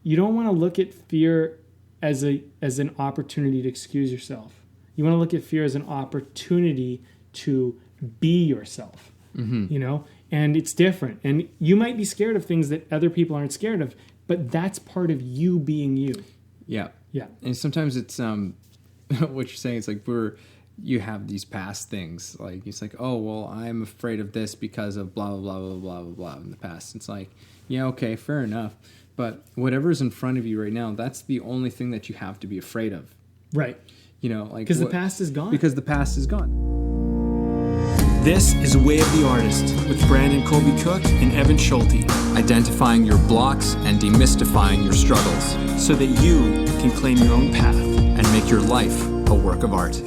you don't want to look at fear as an opportunity to excuse yourself. You want to look at fear as an opportunity to be yourself, you know, and it's different. And you might be scared of things that other people aren't scared of, but that's part of you being you. Yeah. Yeah. And sometimes it's, what you're saying, it's like you have these past things. Like, it's like, oh, well, I'm afraid of this because of blah, blah, blah, blah, blah, blah, blah in the past. It's like, yeah, okay, fair enough. But whatever's in front of you right now, that's the only thing that you have to be afraid of. Right. You know, like, because the past is gone. Because the past is gone. This is Way of the Artist with Brandon Colby Cook and Evan Schulte. Identifying your blocks and demystifying your struggles so that you can claim your own path and make your life a work of art.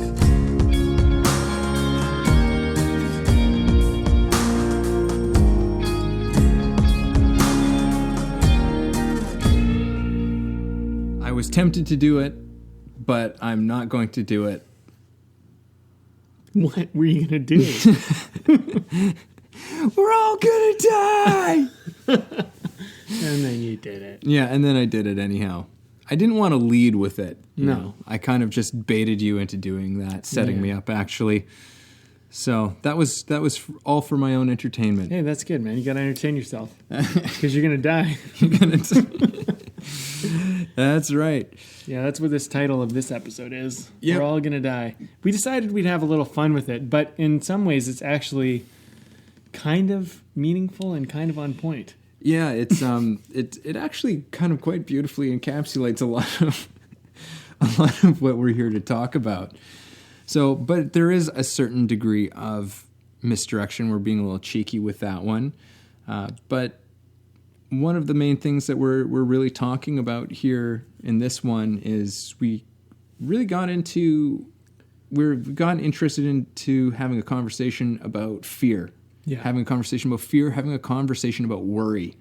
I was tempted to do it, but I'm not going to do it. What were you going to do? We're all going to die! And then you did it. Yeah, and then I did it anyhow. I didn't want to lead with it. No. Know. I kind of just baited you into doing that, setting me up, actually. So that was all for my own entertainment. Hey, that's good, man. You got to entertain yourself because you're going to die. That's right. Yeah, that's what this title of this episode is. Yep. We're all going to die. We decided we'd have a little fun with it, but in some ways it's actually kind of meaningful and kind of on point. Yeah, it's it actually kind of quite beautifully encapsulates a lot of what we're here to talk about. So, but there is a certain degree of misdirection. We're being a little cheeky with that one. But one of the main things that we're really talking about here in this one is we've gotten interested into having a conversation about fear. Yeah. Having a conversation about fear, having a conversation about worry,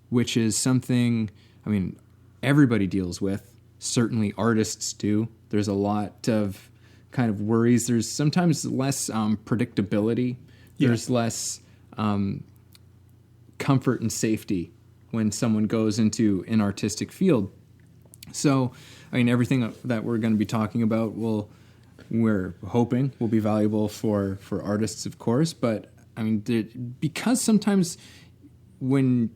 which is something, I mean, everybody deals with. Certainly artists do. There's a lot of kind of worries. There's sometimes less predictability. There's less comfort and safety when someone goes into an artistic field. So, I mean, everything that we're going to be talking about we're hoping will be valuable for artists, of course, but I mean, because sometimes when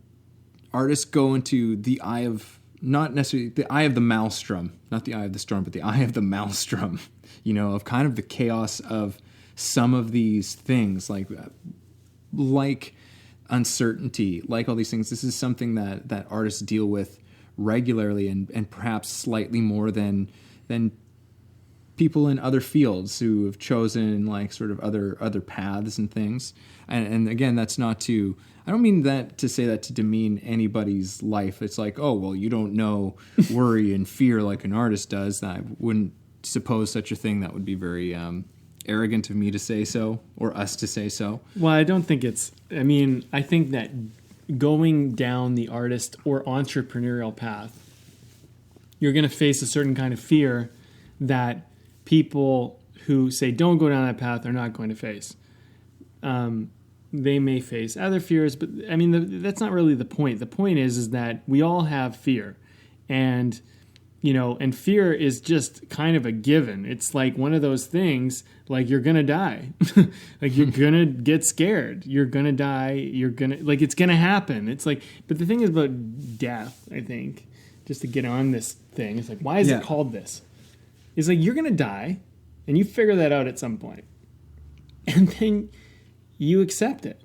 artists go into the eye of, not necessarily the eye of the maelstrom, not the eye of the storm, but the eye of the maelstrom, you know, of kind of the chaos of some of these things, like uncertainty, like all these things. This is something that artists deal with regularly and perhaps slightly more than people in other fields who have chosen like sort of other paths and things. And again, that's not to, I don't mean that to say that to demean anybody's life. It's like, oh, well, you don't know worry and fear like an artist does. I wouldn't suppose such a thing. That would be very arrogant of me to say so, or us to say so. Well, I don't think I think that going down the artist or entrepreneurial path, you're going to face a certain kind of fear that people who say don't go down that path are not going to face. They may face other fears, but I mean, that's not really the point. The point is that we all have fear, and and fear is just kind of a given. It's like one of those things, like you're going to die. Like you're going to get scared. You're going to die. It's going to happen. It's like, but the thing is about death, I think, just to get on this thing, it's like, why is it called this? It's like, you're going to die, and you figure that out at some point. And then you accept it.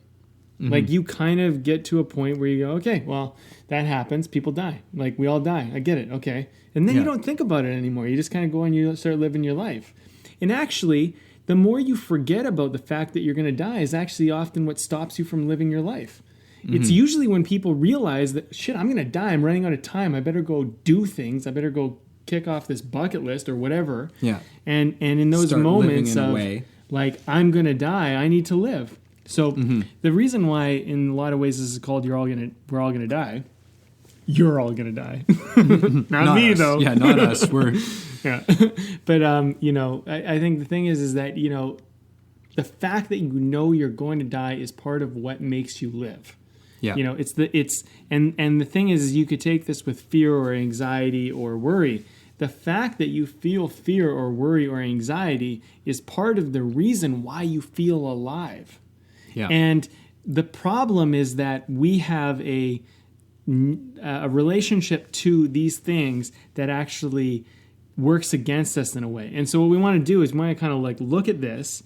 Mm-hmm. Like, you kind of get to a point where you go, okay, well, that happens. People die. Like, we all die. I get it. Okay. And then you don't think about it anymore. You just kind of go and you start living your life. And actually, the more you forget about the fact that you're going to die is actually often what stops you from living your life. Mm-hmm. It's usually when people realize that, shit, I'm going to die. I'm running out of time. I better go do things. I better go kick off this bucket list or whatever. Yeah. And in those moments of, like, I'm going to die, I need to live. So the reason why, in a lot of ways, this is called we're all gonna die. You're all gonna die. not me, us. though. Yeah, not us. We're yeah. But I think the thing is that the fact that you're going to die is part of what makes you live. Yeah. You know, and the thing is you could take this with fear or anxiety or worry. The fact that you feel fear or worry or anxiety is part of the reason why you feel alive. Yeah. And the problem is that we have a relationship to these things that actually works against us in a way. And so what we want to do is we want to kind of like look at this,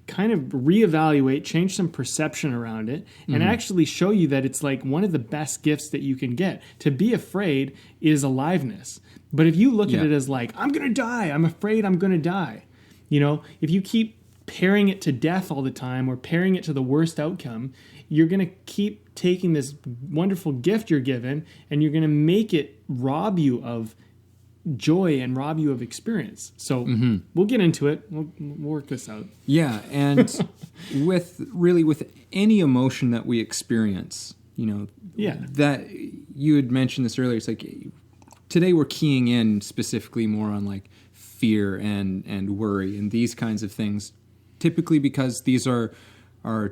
kind of reevaluate, change some perception around it, and actually show you that it's like one of the best gifts that you can get. To be afraid is aliveness. But if you look at it as like, I'm going to die, I'm afraid I'm going to die. You know, if you keep pairing it to death all the time or pairing it to the worst outcome, you're going to keep taking this wonderful gift you're given and you're going to make it rob you of joy and rob you of experience. So we'll get into it. We'll work this out. Yeah, and with any emotion that we experience, you know, that you had mentioned this earlier. It's like today we're keying in specifically more on like fear and worry and these kinds of things, typically because these are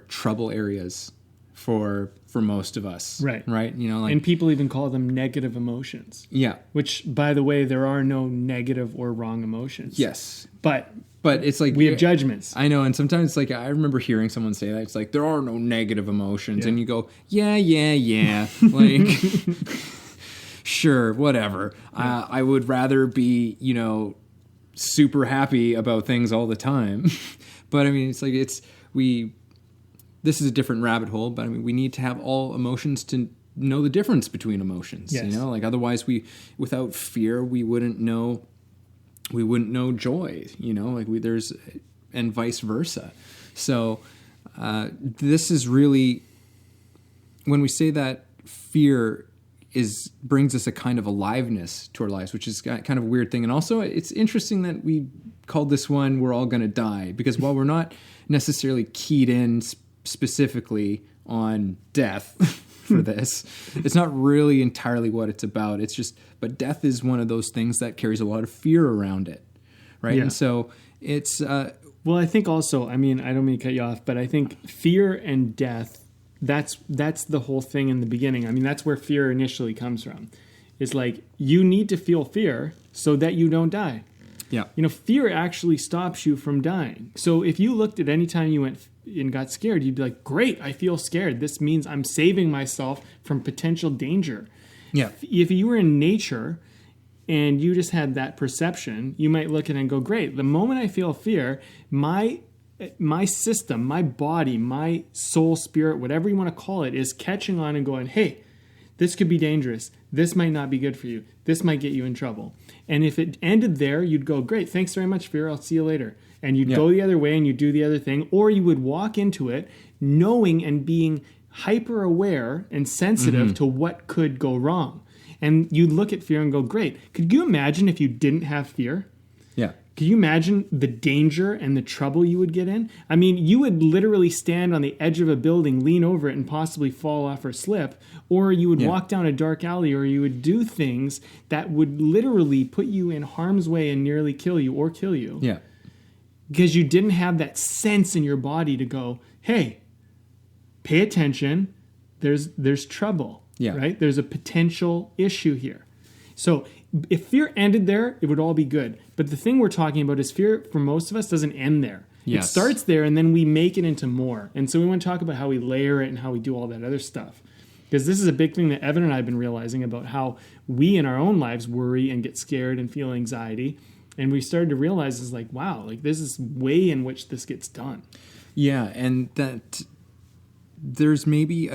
trouble areas for most of us. Right. You know, like, and people even call them negative emotions. Yeah. Which, by the way, there are no negative or wrong emotions. Yes. But it's like we have judgments. I know, and sometimes it's like I remember hearing someone say that. It's like there are no negative emotions, and you go, yeah, like sure, whatever. Yeah. I would rather be, you know, super happy about things all the time. But I mean, it's like this is a different rabbit hole, but I mean, we need to have all emotions to know the difference between emotions. Yes. You know, like otherwise without fear, we wouldn't know joy, you know, like and vice versa. So this is really, when we say that fear brings us a kind of aliveness to our lives, which is kind of a weird thing. And also it's interesting that we called this one, We're All Gonna Die, because while we're not necessarily keyed in specifically on death for this, it's not really entirely what it's about. It's just, but death is one of those things that carries a lot of fear around it, right? Yeah. And so it's well, I think also, I mean, I don't mean to cut you off, but I think fear and death, that's the whole thing in the beginning. I mean, that's where fear initially comes from. It's like you need to feel fear so that you don't die. Yeah. You know, fear actually stops you from dying. So if you looked at any time you went and got scared, you'd be like, great, I feel scared. This means I'm saving myself from potential danger. Yeah. If you were in nature and you just had that perception, you might look at it and go, great, the moment I feel fear, my system, my body, my soul, spirit, whatever you want to call it, is catching on and going, hey, this could be dangerous. This might not be good for you. This might get you in trouble. And if it ended there, you'd go, great, thanks very much, fear. I'll see you later. And you'd go the other way and you'd do the other thing. Or you would walk into it knowing and being hyper aware and sensitive to what could go wrong. And you'd look at fear and go, great. Could you imagine if you didn't have fear? Yeah. Could you imagine the danger and the trouble you would get in? I mean, you would literally stand on the edge of a building, lean over it, and possibly fall off or slip. Or you would walk down a dark alley, or you would do things that would literally put you in harm's way and nearly kill you or kill you. Yeah. Because you didn't have that sense in your body to go, hey, pay attention. There's trouble. Yeah. Right? There's a potential issue here. So if fear ended there, it would all be good. But the thing we're talking about is fear, for most of us, doesn't end there. Yes. It starts there, and then we make it into more. And so we want to talk about how we layer it and how we do all that other stuff. Because this is a big thing that Evan and I have been realizing about how we in our own lives worry and get scared and feel anxiety. And we started to realize is like, wow, like this is way in which this gets done. Yeah, and that there's maybe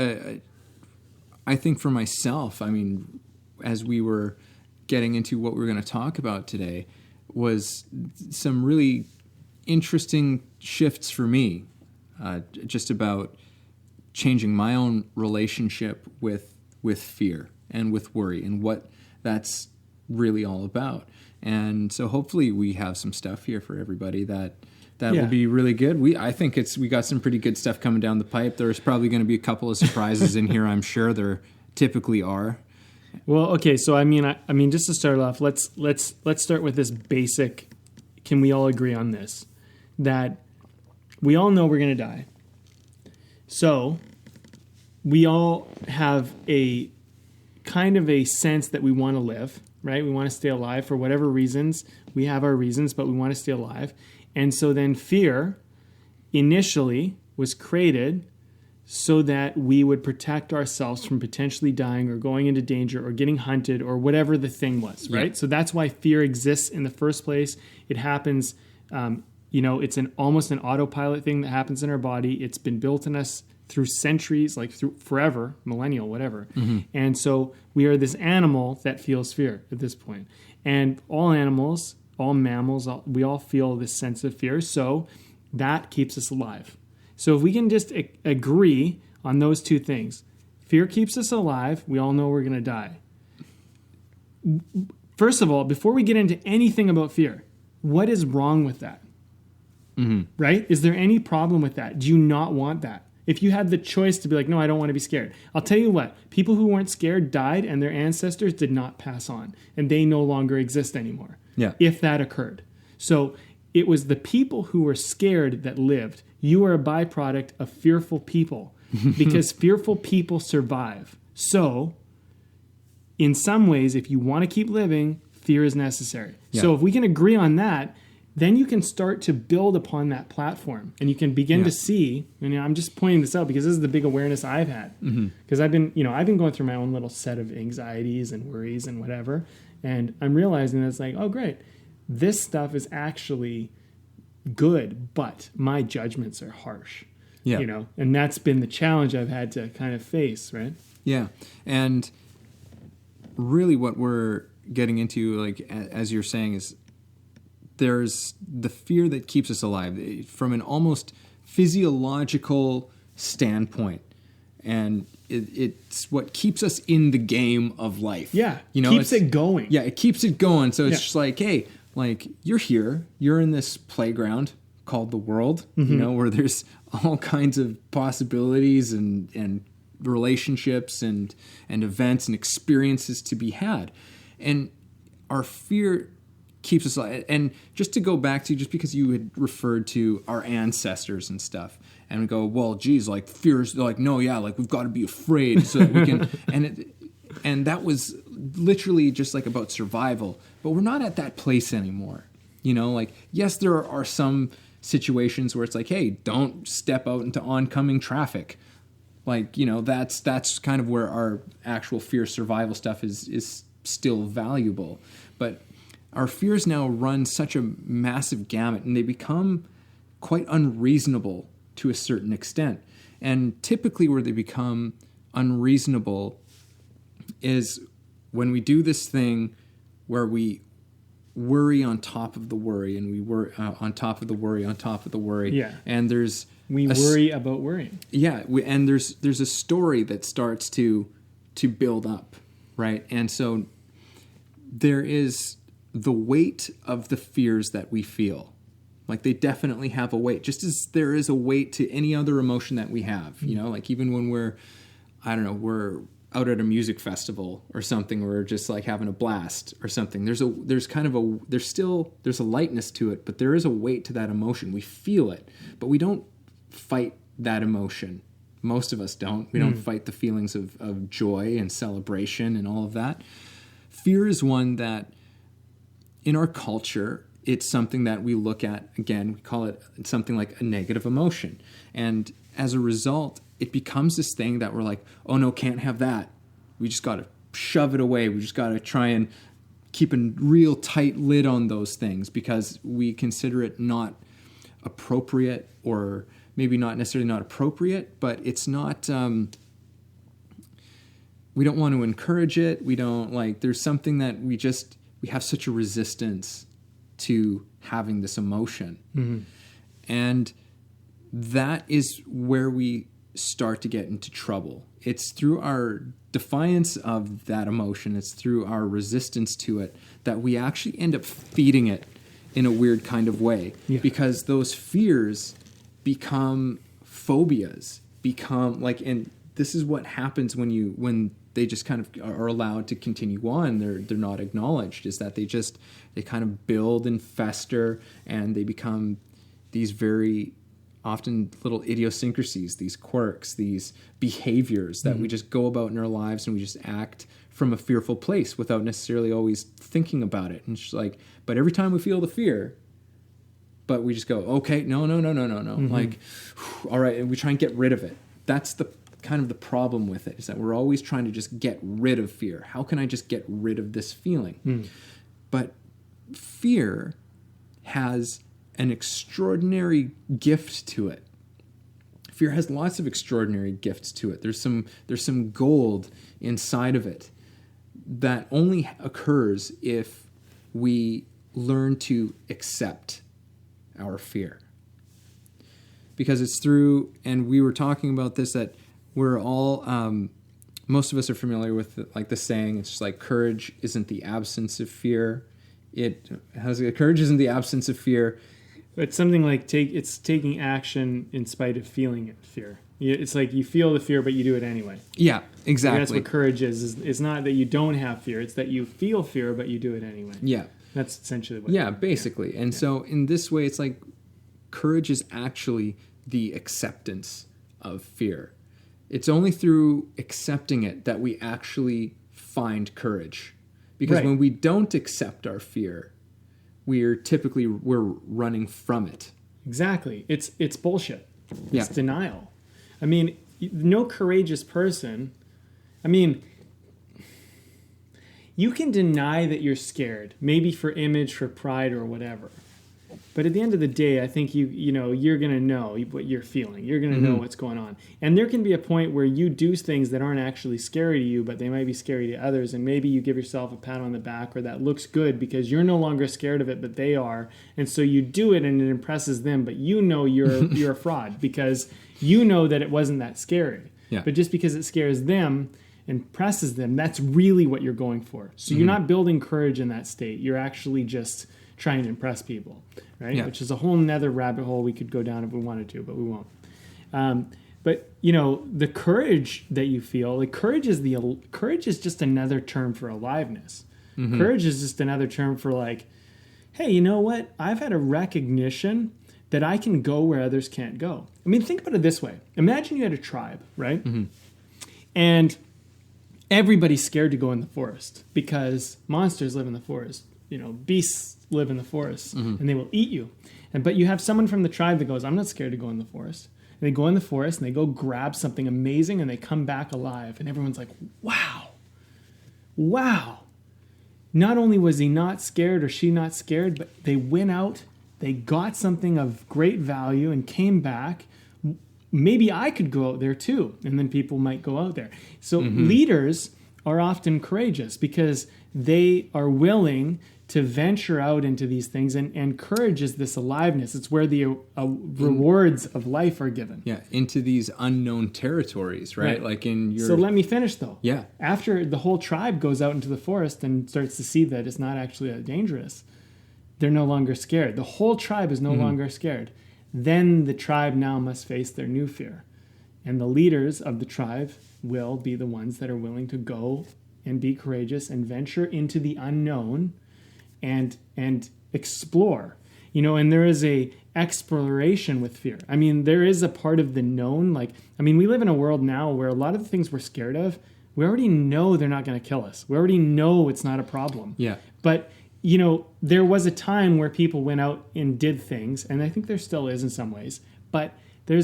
I think for myself, I mean, as we were getting into what we were going to talk about today, was some really interesting shifts for me, just about changing my own relationship with fear and with worry and what that's really all about. And so hopefully we have some stuff here for everybody that will be really good. I think we got some pretty good stuff coming down the pipe. There's probably going to be a couple of surprises in here. I'm sure there typically are. Well, okay. So I mean, just to start off, let's start with this basic. Can we all agree on this? That we all know we're going to die. So we all have a kind of a sense that we want to live, right? We want to stay alive for whatever reasons. We have our reasons, but we want to stay alive. And so then fear initially was created so that we would protect ourselves from potentially dying or going into danger or getting hunted or whatever the thing was, right? Yeah. So that's why fear exists in the first place. It happens, it's almost an autopilot thing that happens in our body. It's been built in us through centuries, like through forever, millennial, whatever. Mm-hmm. And so we are this animal that feels fear at this point. And all animals, all mammals, we all feel this sense of fear. So that keeps us alive. So if we can just agree on those two things, fear keeps us alive. We all know we're going to die. First of all, before we get into anything about fear, what is wrong with that? Mm-hmm. Right? Is there any problem with that? Do you not want that? If you had the choice to be like, no, I don't want to be scared. I'll tell you what, people who weren't scared died and their ancestors did not pass on and they no longer exist anymore. Yeah. If that occurred. So it was the people who were scared that lived. You are a byproduct of fearful people because fearful people survive. So in some ways, if you want to keep living, fear is necessary. Yeah. So if we can agree on that, then you can start to build upon that platform and you can begin to see, and I'm just pointing this out because this is the big awareness I've had. Because I've been going through my own little set of anxieties and worries and whatever. And I'm realizing that it's like, oh, great. This stuff is actually good, but my judgments are harsh. Yeah. And that's been the challenge I've had to kind of face, right? Yeah. And really what we're getting into, like, as you're saying, is there's the fear that keeps us alive from an almost physiological standpoint. And it's what keeps us in the game of life. Yeah. Keeps it going. Yeah, it keeps it going. So it's just like, hey, like, you're here, you're in this playground called the world, where there's all kinds of possibilities and relationships and events and experiences to be had. And our fear keeps us alive. And just to go back to, just because you had referred to our ancestors and stuff, and we go, well, geez, like, fear's like, no, yeah, like, we've got to be afraid so that we can, and that was literally just like about survival. But we're not at that place anymore. Like, yes, there are some situations where it's like, hey, don't step out into oncoming traffic. Like, that's kind of where our actual fear survival stuff is still valuable. But our fears now run such a massive gamut, and they become quite unreasonable to a certain extent. And typically where they become unreasonable is when we do this thing where we worry on top of the worry, and we worry on top of the worry on top of the worry. Yeah. And we worry about worrying. Yeah. And there's a story that starts to build up, right? And so there is the weight of the fears that we feel. Like, they definitely have a weight, just as there is a weight to any other emotion that we have. Like, even when we're out at a music festival or something, we're just like having a blast or something. There's a lightness to it, but there is a weight to that emotion. We feel it, but we don't fight that emotion. Most of us don't. We don't fight the feelings of joy and celebration and all of that. Fear is one that, in our culture, it's something that we look at, again, we call it something like a negative emotion. And as a result, it becomes this thing that we're like, oh no, can't have that. We just got to shove it away. We just got to try and keep a real tight lid on those things because we consider it not appropriate, or maybe not necessarily not appropriate, but it's not, we don't want to encourage it. We don't there's something that we have such a resistance to having this emotion. Mm-hmm. And that is where we start to get into trouble. It's through our defiance of that emotion, it's through our resistance to it, that we actually end up feeding it in a weird kind of way. Yeah. Because those fears become phobias, and this is what happens when they just kind of are allowed to continue on. They're not acknowledged, is that they kind of build and fester, and they become these very often little idiosyncrasies, these quirks, these behaviors that we just go about in our lives, and we just act from a fearful place without necessarily always thinking about it. And it's like, but every time we feel the fear, but we just go, okay, no. Like, all right, and we try and get rid of it. That's the kind of the problem with it, is that we're always trying to just get rid of fear. How can I just get rid of this feeling? But fear has an extraordinary gift to it. Fear has lots of extraordinary gifts to it. There's some gold inside of it that only occurs if we learn to accept our fear. Because it's through, and we were talking about this, that we're all, most of us are familiar with like the saying, it's just like, courage isn't the absence of fear. Courage isn't the absence of fear. It's something like it's taking action in spite of feeling fear. It's like you feel the fear, but you do it anyway. Yeah, exactly. And that's what courage is. It's not that you don't have fear. It's that you feel fear, but you do it anyway. Yeah. That's essentially what. Yeah, basically. And so in this way, it's like courage is actually the acceptance of fear. It's only through accepting it that we actually find courage. Because when we don't accept our fear, we're running from it. Exactly. It's bullshit. Yeah. It's denial. I mean, no courageous person. I mean, you can deny that you're scared, maybe for image, for pride, or whatever. But at the end of the day, I think you're going to know what you're feeling. You're going to know what's going on. And there can be a point where you do things that aren't actually scary to you, but they might be scary to others. And maybe you give yourself a pat on the back, or that looks good because you're no longer scared of it, but they are. And so you do it and it impresses them, but you know you're a fraud because you know that it wasn't that scary. Yeah. But just because it scares them, impresses them, that's really what you're going for. So you're not building courage in that state. You're actually just trying to impress people, right? Yeah. Which is a whole nother rabbit hole we could go down if we wanted to, but we won't. But the courage that you feel, like courage is just another term for aliveness. Courage is just another term for like, hey, you know what? I've had a recognition that I can go where others can't go. I mean, think about it this way. Imagine you had a tribe, right? And everybody's scared to go in the forest because monsters live in the forest. Beasts live in the forest and they will eat you. But you have someone from the tribe that goes, I'm not scared to go in the forest. And they go in the forest and they go grab something amazing and they come back alive. And everyone's like, wow. Not only was he not scared or she not scared, but they went out, they got something of great value and came back. Maybe I could go out there too. And then people might go out there. So leaders are often courageous because they are willing to venture out into these things, and courage is this aliveness. It's where the rewards of life are given. Yeah, into these unknown territories, right? Like in your... So let me finish, though. Yeah. After the whole tribe goes out into the forest and starts to see that it's not actually that dangerous, they're no longer scared. The whole tribe is no longer scared. Then the tribe now must face their new fear. And the leaders of the tribe will be the ones that are willing to go and be courageous and venture into the unknown and explore, and there is a exploration with fear. I mean, there is a part of the known. We live in a world now where a lot of the things we're scared of, we already know they're not going to kill us. We already know it's not a problem. Yeah. But, there was a time where people went out and did things, and I think there still is in some ways, but there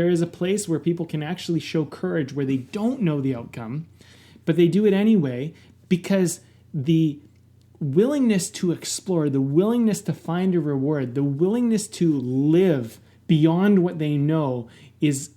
is a place where people can actually show courage where they don't know the outcome, but they do it anyway because the willingness to explore, the willingness to find a reward, the willingness to live beyond what they know is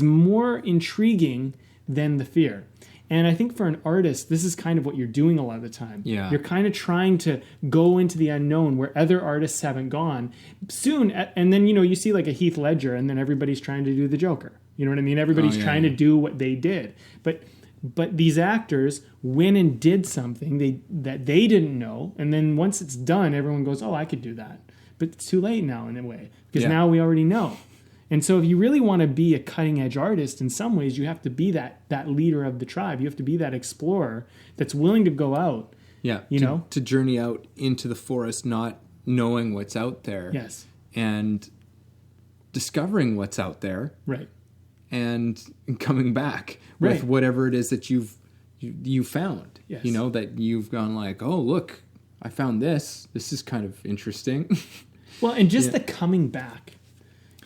more intriguing than the fear. And I think for an artist, this is kind of what you're doing a lot of the time. Yeah. You're kind of trying to go into the unknown where other artists haven't gone soon. And then, you see like a Heath Ledger, and then everybody's trying to do the Joker. You know what I mean? Everybody's trying to do what they did. But these actors went and did something that they didn't know. And then once it's done, everyone goes, oh, I could do that. But it's too late now in a way because now we already know. And so if you really want to be a cutting edge artist, in some ways you have to be that leader of the tribe. You have to be that explorer that's willing to go out. Yeah. To journey out into the forest, not knowing what's out there. Yes. And discovering what's out there, Right. and coming back with Right. whatever it is that you found. Yes. You know, that you've gone like, oh, look, I found this. This is kind of interesting. Well, and just the coming back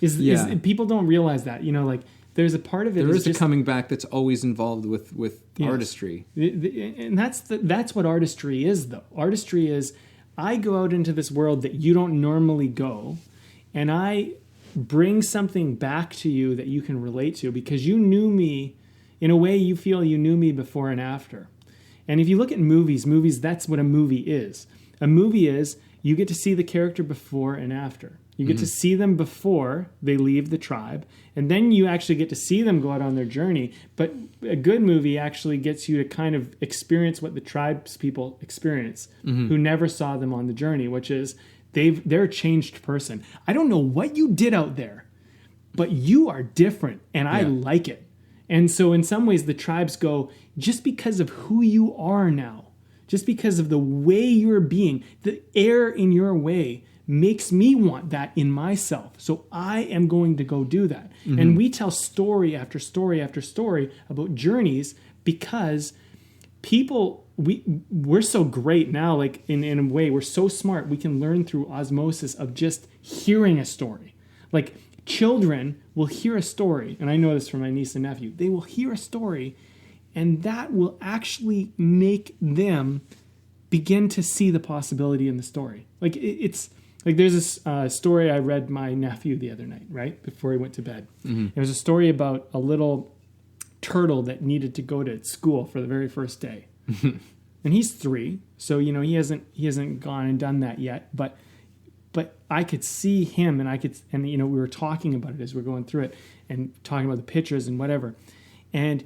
is people don't realize that. You know, like there's a part of it. There is just, a coming back that's always involved with Yes. artistry. And that's what artistry is, though. Artistry is, I go out into this world that you don't normally go, and I bring something back to you that you can relate to because you knew me in a way you feel you knew me before and after. And if you look at movies, that's what a movie is. A movie is you get to see the character before and after. You get to see them before they leave the tribe, and then you actually get to see them go out on their journey. But a good movie actually gets you to kind of experience what the tribes people experience who never saw them on the journey, which is they're a changed person. I don't know what you did out there, but you are different, and I like it. And so in some ways, the tribes go, just because of who you are now, just because of the way you're being, the air in your way makes me want that in myself. So I am going to go do that. And we tell story after story after story about journeys because we're so great now, like in a way, we're so smart. We can learn through osmosis of just hearing a story. Like children will hear a story, and I know this from my niece and nephew. They will hear a story, and that will actually make them begin to see the possibility in the story. Like it's like there's this story I read my nephew the other night, right before he went to bed. It was a story about a little turtle that needed to go to school for the very first day, and he's 3, so you know he hasn't gone and done that yet. But I could see him, and you know we were talking about it as we're going through it and talking about the pictures and whatever, and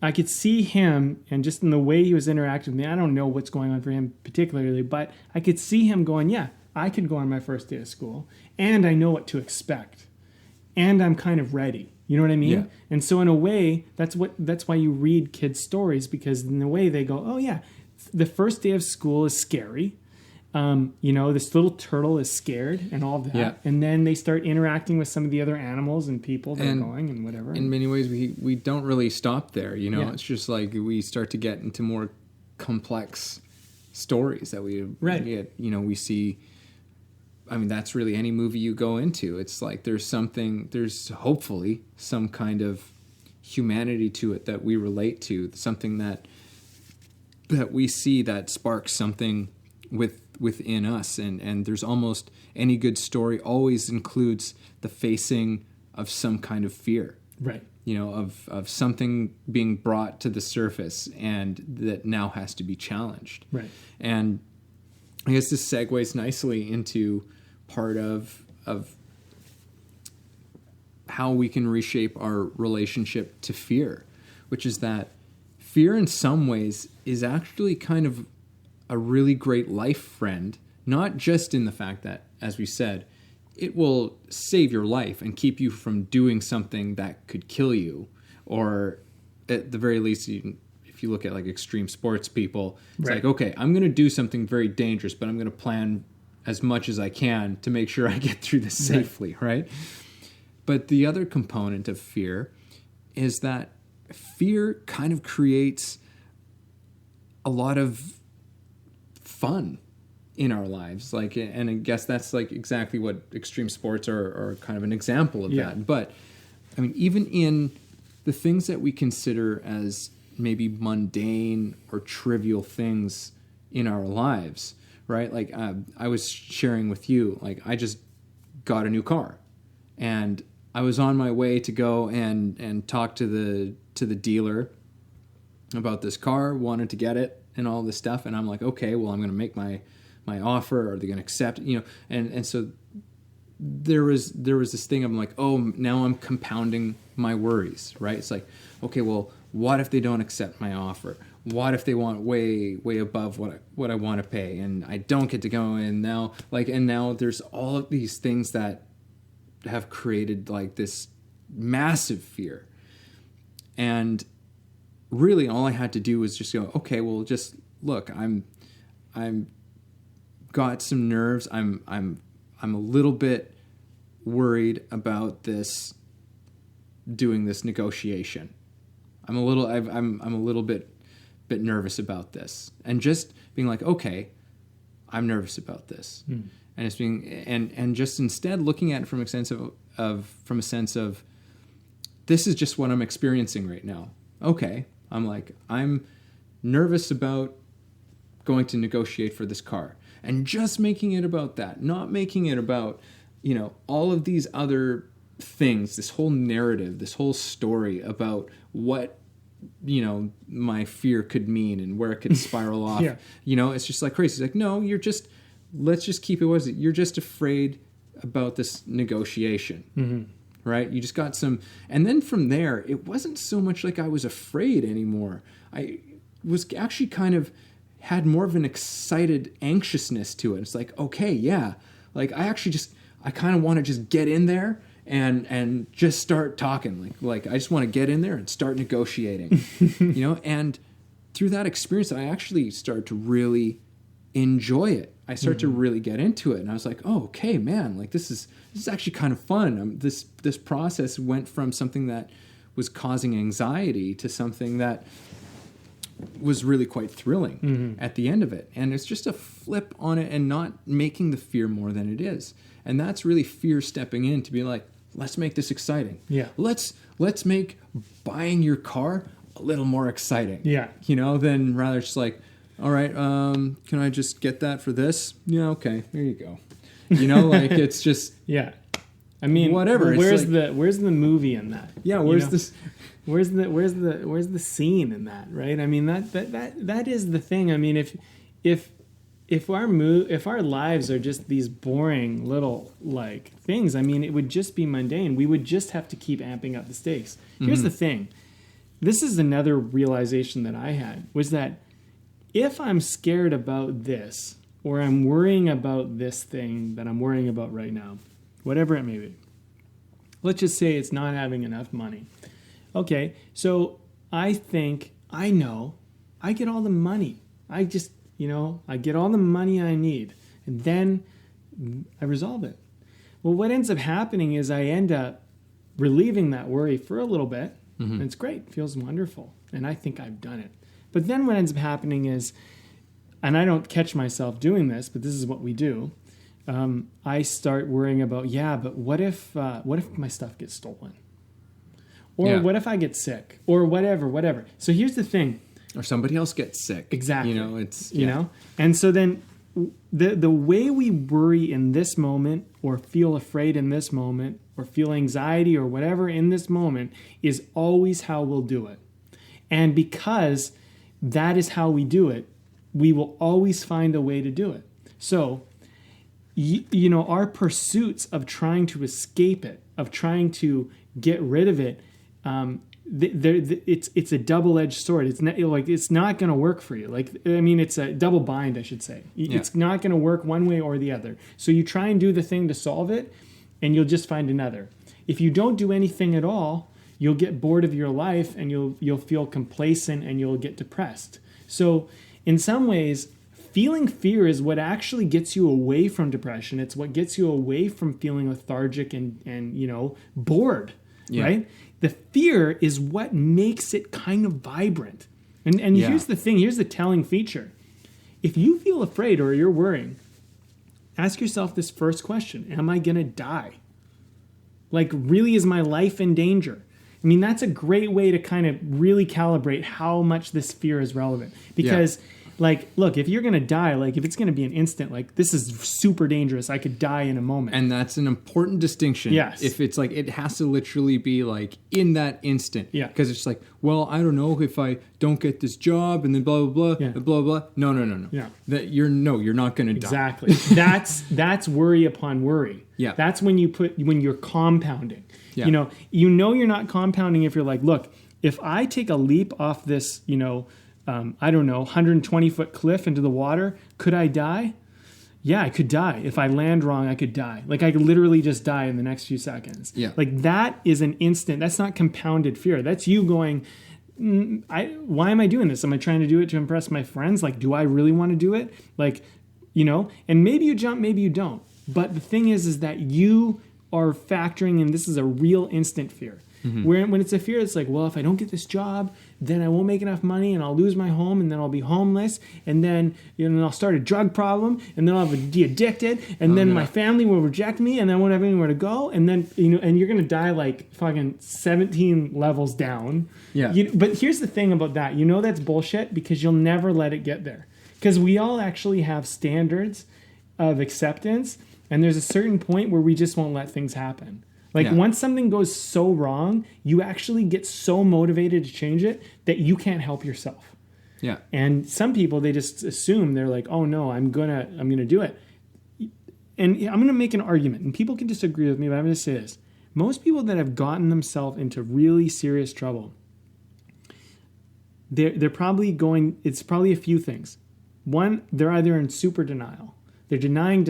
I could see him, and just in the way he was interacting with me, I don't know what's going on for him particularly, but I could see him going, yeah, I could go on my first day of school, and I know what to expect, and I'm kind of ready. You know what I mean? Yeah. And so in a way, that's why you read kids' stories, because in a way they go, oh yeah, the first day of school is scary. You know, this little turtle is scared and all of that. Yeah. And then they start interacting with some of the other animals and people that are going and whatever. In many ways, we don't really stop there. You know, Yeah. it's just like we start to get into more complex stories that we get. You know, we see. I mean, that's really any movie you go into. It's like there's hopefully some kind of humanity to it that we relate to, something that we see that sparks something within us, and there's almost any good story always includes the facing of some kind of fear, right? You know, of something being brought to the surface and that now has to be challenged, Right. And I guess this segues nicely into part of how we can reshape our relationship to fear, which is that fear in some ways is actually kind of a really great life friend, not just in the fact that, as we said, it will save your life and keep you from doing something that could kill you, or at the very least, if you look at like extreme sports people, it's like, okay, I'm going to do something very dangerous, but I'm going to plan as much as I can to make sure I get through this safely, right? But the other component of fear is that fear kind of creates a lot of fun in our lives, like, and I guess that's like exactly what extreme sports are kind of an example of that. But I mean, even in the things that we consider as maybe mundane or trivial things in our lives, right? Like I was sharing with you, like I just got a new car, and I was on my way to go and talk to the dealer about this car, wanted to get it and all this stuff, and I'm like, okay, well, I'm going to make my offer. Are they going to accept? You know, and so there was this thing. I'm like, oh, now I'm compounding my worries, right? It's like, okay, well, what if they don't accept my offer? What if they want way above what I want to pay, and I don't get to go in now? Like, and now there's all of these things that have created like this massive fear, and really all I had to do was just go, okay, well, just look, I'm got some nerves. I'm a little bit worried about doing this negotiation. I'm a little bit nervous about this, and just being like, okay, I'm nervous about this, and it's being and just instead looking at it from a sense of this is just what I'm experiencing right now. Okay, I'm nervous about going to negotiate for this car, and just making it about that, not making it about all of these other things, this whole narrative, this whole story about what my fear could mean and where it could spiral off. Yeah. It's just like crazy. It's like, no, let's just keep it what you're just afraid about this negotiation. Mm-hmm. Right? You just got and then from there, it wasn't so much like I was afraid anymore. I was actually kind of had more of an excited anxiousness to it. It's like, okay, yeah. Like I kind of want to just get in there and just start talking. Like I just want to get in there and start negotiating, and through that experience, I actually started to really enjoy it. I started to really get into it, and I was like, oh, okay, man, like this is actually kind of fun. This process went from something that was causing anxiety to something that was really quite thrilling at the end of it. And it's just a flip on it and not making the fear more than it is. And that's really fear stepping in to be like, let's make this exciting. Yeah. Let's make buying your car a little more exciting. Yeah. Than rather just like, all right, can I just get that for this? Yeah, okay, there you go. Like it's just yeah. I mean, whatever. Where's the movie in that? Yeah, where's this? Where's the scene in that? Right? I mean, that is the thing. I mean, if our lives are just these boring little like things, I mean, it would just be mundane. We would just have to keep amping up the stakes. Here's the thing. This is another realization that I had, was that if I'm scared about this, or I'm worrying about this thing that I'm worrying about right now, whatever it may be, let's just say it's not having enough money. Okay, so I think, I know, I get all the money. I just, I get all the money I need, and then I resolve it. Well, what ends up happening is I end up relieving that worry for a little bit, and it's great, it feels wonderful, and I think I've done it. But then what ends up happening is, and I don't catch myself doing this, but this is what we do, I start worrying about, but what if my stuff gets stolen? Or what if I get sick? Or whatever. So here's the thing. Or somebody else gets sick. Exactly. It's... And so then the way we worry in this moment, or feel afraid in this moment, or feel anxiety or whatever in this moment, is always how we'll do it. And because that is how we do it, we will always find a way to do it. So, our pursuits of trying to escape it, of trying to get rid of it, it's a double-edged sword. It's not going to work for you. It's a double bind, I should say. It's not going to work one way or the other. So you try and do the thing to solve it, and you'll just find another. If you don't do anything at all, you'll get bored of your life, and you'll feel complacent, and you'll get depressed. So in some ways, feeling fear is what actually gets you away from depression. It's what gets you away from feeling lethargic and bored, right? The fear is what makes it kind of vibrant. And here's the thing, here's the telling feature. If you feel afraid or you're worrying, ask yourself this first question: am I going to die? Like, really, is my life in danger? I mean, that's a great way to kind of really calibrate how much this fear is relevant. Because, look, if you're going to die, if it's going to be an instant, this is super dangerous. I could die in a moment. And that's an important distinction. Yes. If it's it has to literally be in that instant. Yeah. Because it's well, I don't know if I don't get this job and then blah, blah, blah, blah, blah. No. Yeah. You're not going to die. Exactly. That's worry upon worry. Yeah. That's when you're compounding. Yeah. You're not compounding if you're look, if I take a leap off this, 120-foot cliff into the water, could I die? Yeah, I could die. If I land wrong, I could die. I could literally just die in the next few seconds. Yeah. That is an instant. That's not compounded fear. That's you going, why am I doing this? Am I trying to do it to impress my friends? Do I really want to do it? And maybe you jump, maybe you don't. But the thing is that you are factoring in this is a real instant fear. When it's a fear, it's like, well, if I don't get this job, then I won't make enough money and I'll lose my home and then I'll be homeless and then I'll start a drug problem and then I'll be addicted and then my family will reject me and I won't have anywhere to go and then and you're gonna die like fucking 17 levels down. Yeah. But here's the thing about that. That's bullshit because you'll never let it get there. Because we all actually have standards of acceptance and there's a certain point where we just won't let things happen. Once something goes so wrong, you actually get so motivated to change it that you can't help yourself. Yeah. And some people, they just assume they're like, oh no, I'm gonna do it. And I'm gonna make an argument, and people can disagree with me, but I'm gonna say this. Most people that have gotten themselves into really serious trouble, they're probably it's probably a few things. One, they're either in super denial. They're denying,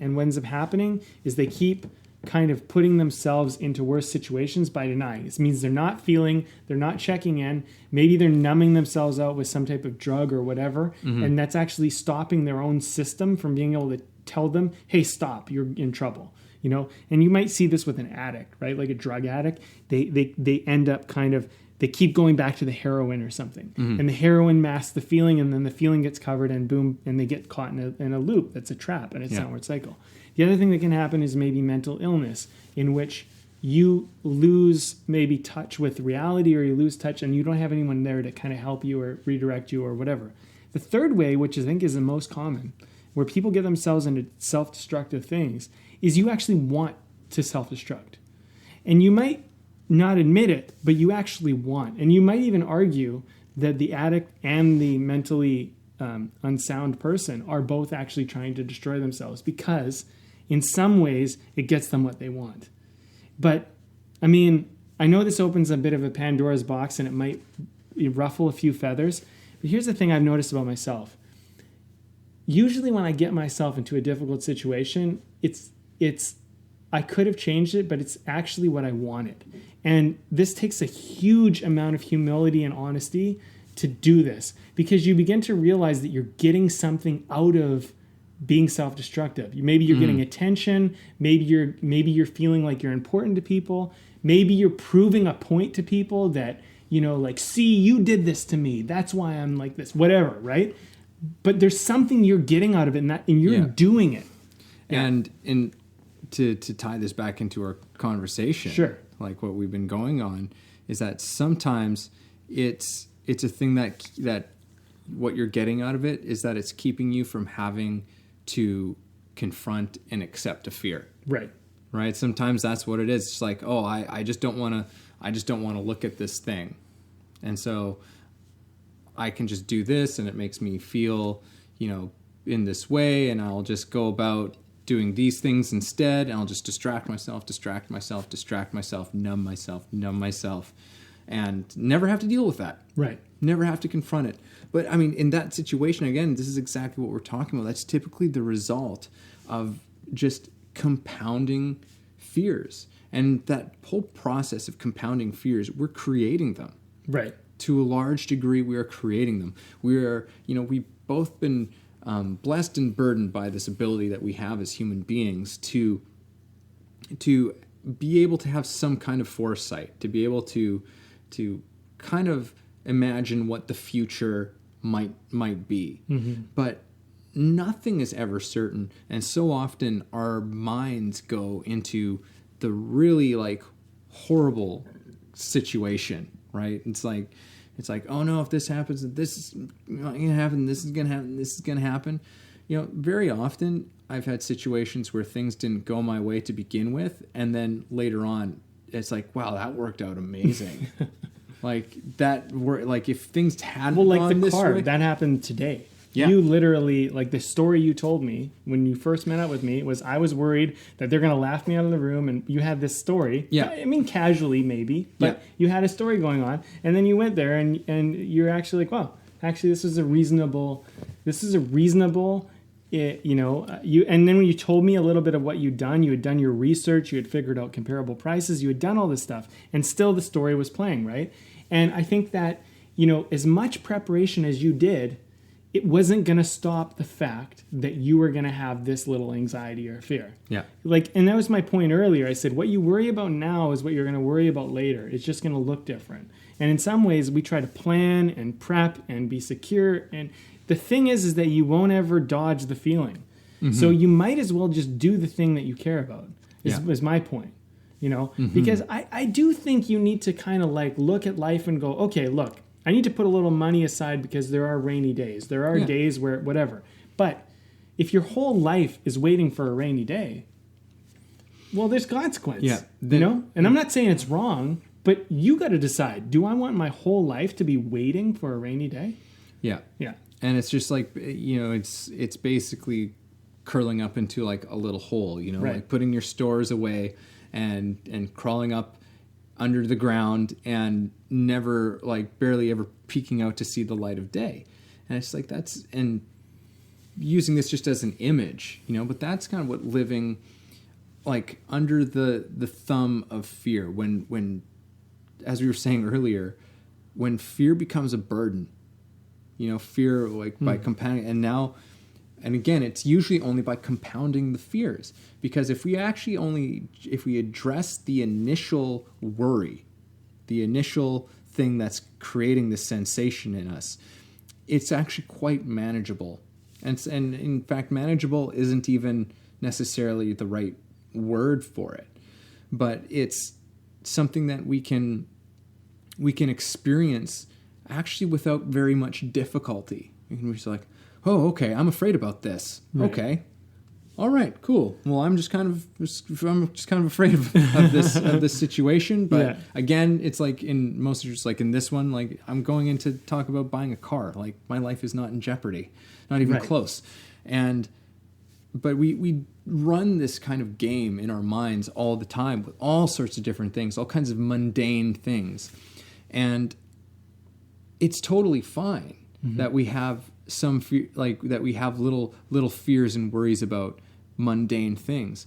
and what ends up happening is they keep kind of putting themselves into worse situations by denying. This means they're not feeling, they're not checking in. Maybe they're numbing themselves out with some type of drug or whatever, and that's actually stopping their own system from being able to tell them, hey, stop, you're in trouble. And you might see this with an addict, right? Like a drug addict. They end up kind of, they keep going back to the heroin or something. And the heroin masks the feeling, and then the feeling gets covered, and boom, and they get caught in a loop. That's a trap, and it's a downward cycle. The other thing that can happen is maybe mental illness, in which you lose maybe touch with reality, or you lose touch and you don't have anyone there to kind of help you or redirect you or whatever. The third way, which I think is the most common, where people get themselves into self-destructive things, is you actually want to self-destruct. And you might not admit it, but you actually want. And you might even argue that the addict and the mentally unsound person are both actually trying to destroy themselves because in some ways it gets them what they want. But I mean, I know this opens a bit of a Pandora's box and it might ruffle a few feathers, but here's the thing I've noticed about myself. Usually when I get myself into a difficult situation, it's I could have changed it, but it's actually what I wanted. And this takes a huge amount of humility and honesty to do this, because you begin to realize that you're getting something out of being self-destructive. Maybe you're getting attention. Maybe you're feeling like you're important to people. Maybe you're proving a point to people that, like, see, you did this to me. That's why I'm like this, whatever, right? But there's something you're getting out of it, and you're doing it. And to tie this back into our conversation, sure, like what we've been going on, is that sometimes it's a thing that what you're getting out of it is that it's keeping you from having to confront and accept a fear. Right. Sometimes that's what it is. It's like, oh, I just don't want to look at this thing. And so I can just do this and it makes me feel, in this way, and I'll just go about doing these things instead, and I'll just distract myself, numb myself, and never have to deal with that. Right. Never have to confront it. But I mean, in that situation, again, this is exactly what we're talking about. That's typically the result of just compounding fears. And that whole process of compounding fears, we're creating them. Right. To a large degree, we are creating them. We've both been blessed and burdened by this ability that we have as human beings to be able to have some kind of foresight, to be able to kind of imagine what the future might be. But nothing is ever certain, and so often our minds go into the really like horrible situation, right? It's like, oh no, if this happens, this is going to happen, this is going to happen, this is going to happen. Very often I've had situations where things didn't go my way to begin with, and then later on it's like, wow, that worked out amazing. Like if things hadn't gone this way. That happened today. Yeah. You literally, like the story you told me when you first met up with me was I was worried that they're going to laugh me out of the room, and you had this story. Yeah. I mean, casually maybe, but you had a story going on, and then you went there and you're actually like, well, actually this is a reasonable, and then when you told me a little bit of what you had done your research, you had figured out comparable prices, you had done all this stuff, and still the story was playing, right? And I think that, as much preparation as you did, it wasn't going to stop the fact that you were going to have this little anxiety or fear. Yeah. Like, and that was my point earlier. I said, what you worry about now is what you're going to worry about later. It's just going to look different. And in some ways, we try to plan and prep and be secure. And the thing is that you won't ever dodge the feeling. Mm-hmm. So you might as well just do the thing that you care about, is my point. You know, because I do think you need to kind of like look at life and go, okay, look, I need to put a little money aside because there are rainy days. There are days where whatever. But if your whole life is waiting for a rainy day, well, there's consequence. Yeah. You know? And I'm not saying it's wrong, but you got to decide, do I want my whole life to be waiting for a rainy day? Yeah. Yeah. And it's just like, you know, it's basically curling up into like a little hole, you know, like putting your stores away and crawling up under the ground and never, like, barely ever peeking out to see the light of day. And it's like and using this just as an image, you know, but that's kind of what living, like, under the thumb of fear, when as we were saying earlier, when fear becomes a burden, you know, fear, like, by compounding, and again, it's usually only by compounding the fears. Because if we address the initial worry, the initial thing that's creating this sensation in us, it's actually quite manageable. And in fact, manageable isn't even necessarily the right word for it. But it's something that we can experience actually without very much difficulty. You can just like, oh, okay, I'm afraid about this. Right. Okay. All right, cool. Well, I'm just kind of afraid of this situation. But again, it's like in most of just like in this one, like I'm going in to talk about buying a car. Like my life is not in jeopardy, not even close. But we run this kind of game in our minds all the time with all sorts of different things, all kinds of mundane things, and it's totally fine that we have some fear, like that we have little fears and worries about mundane things.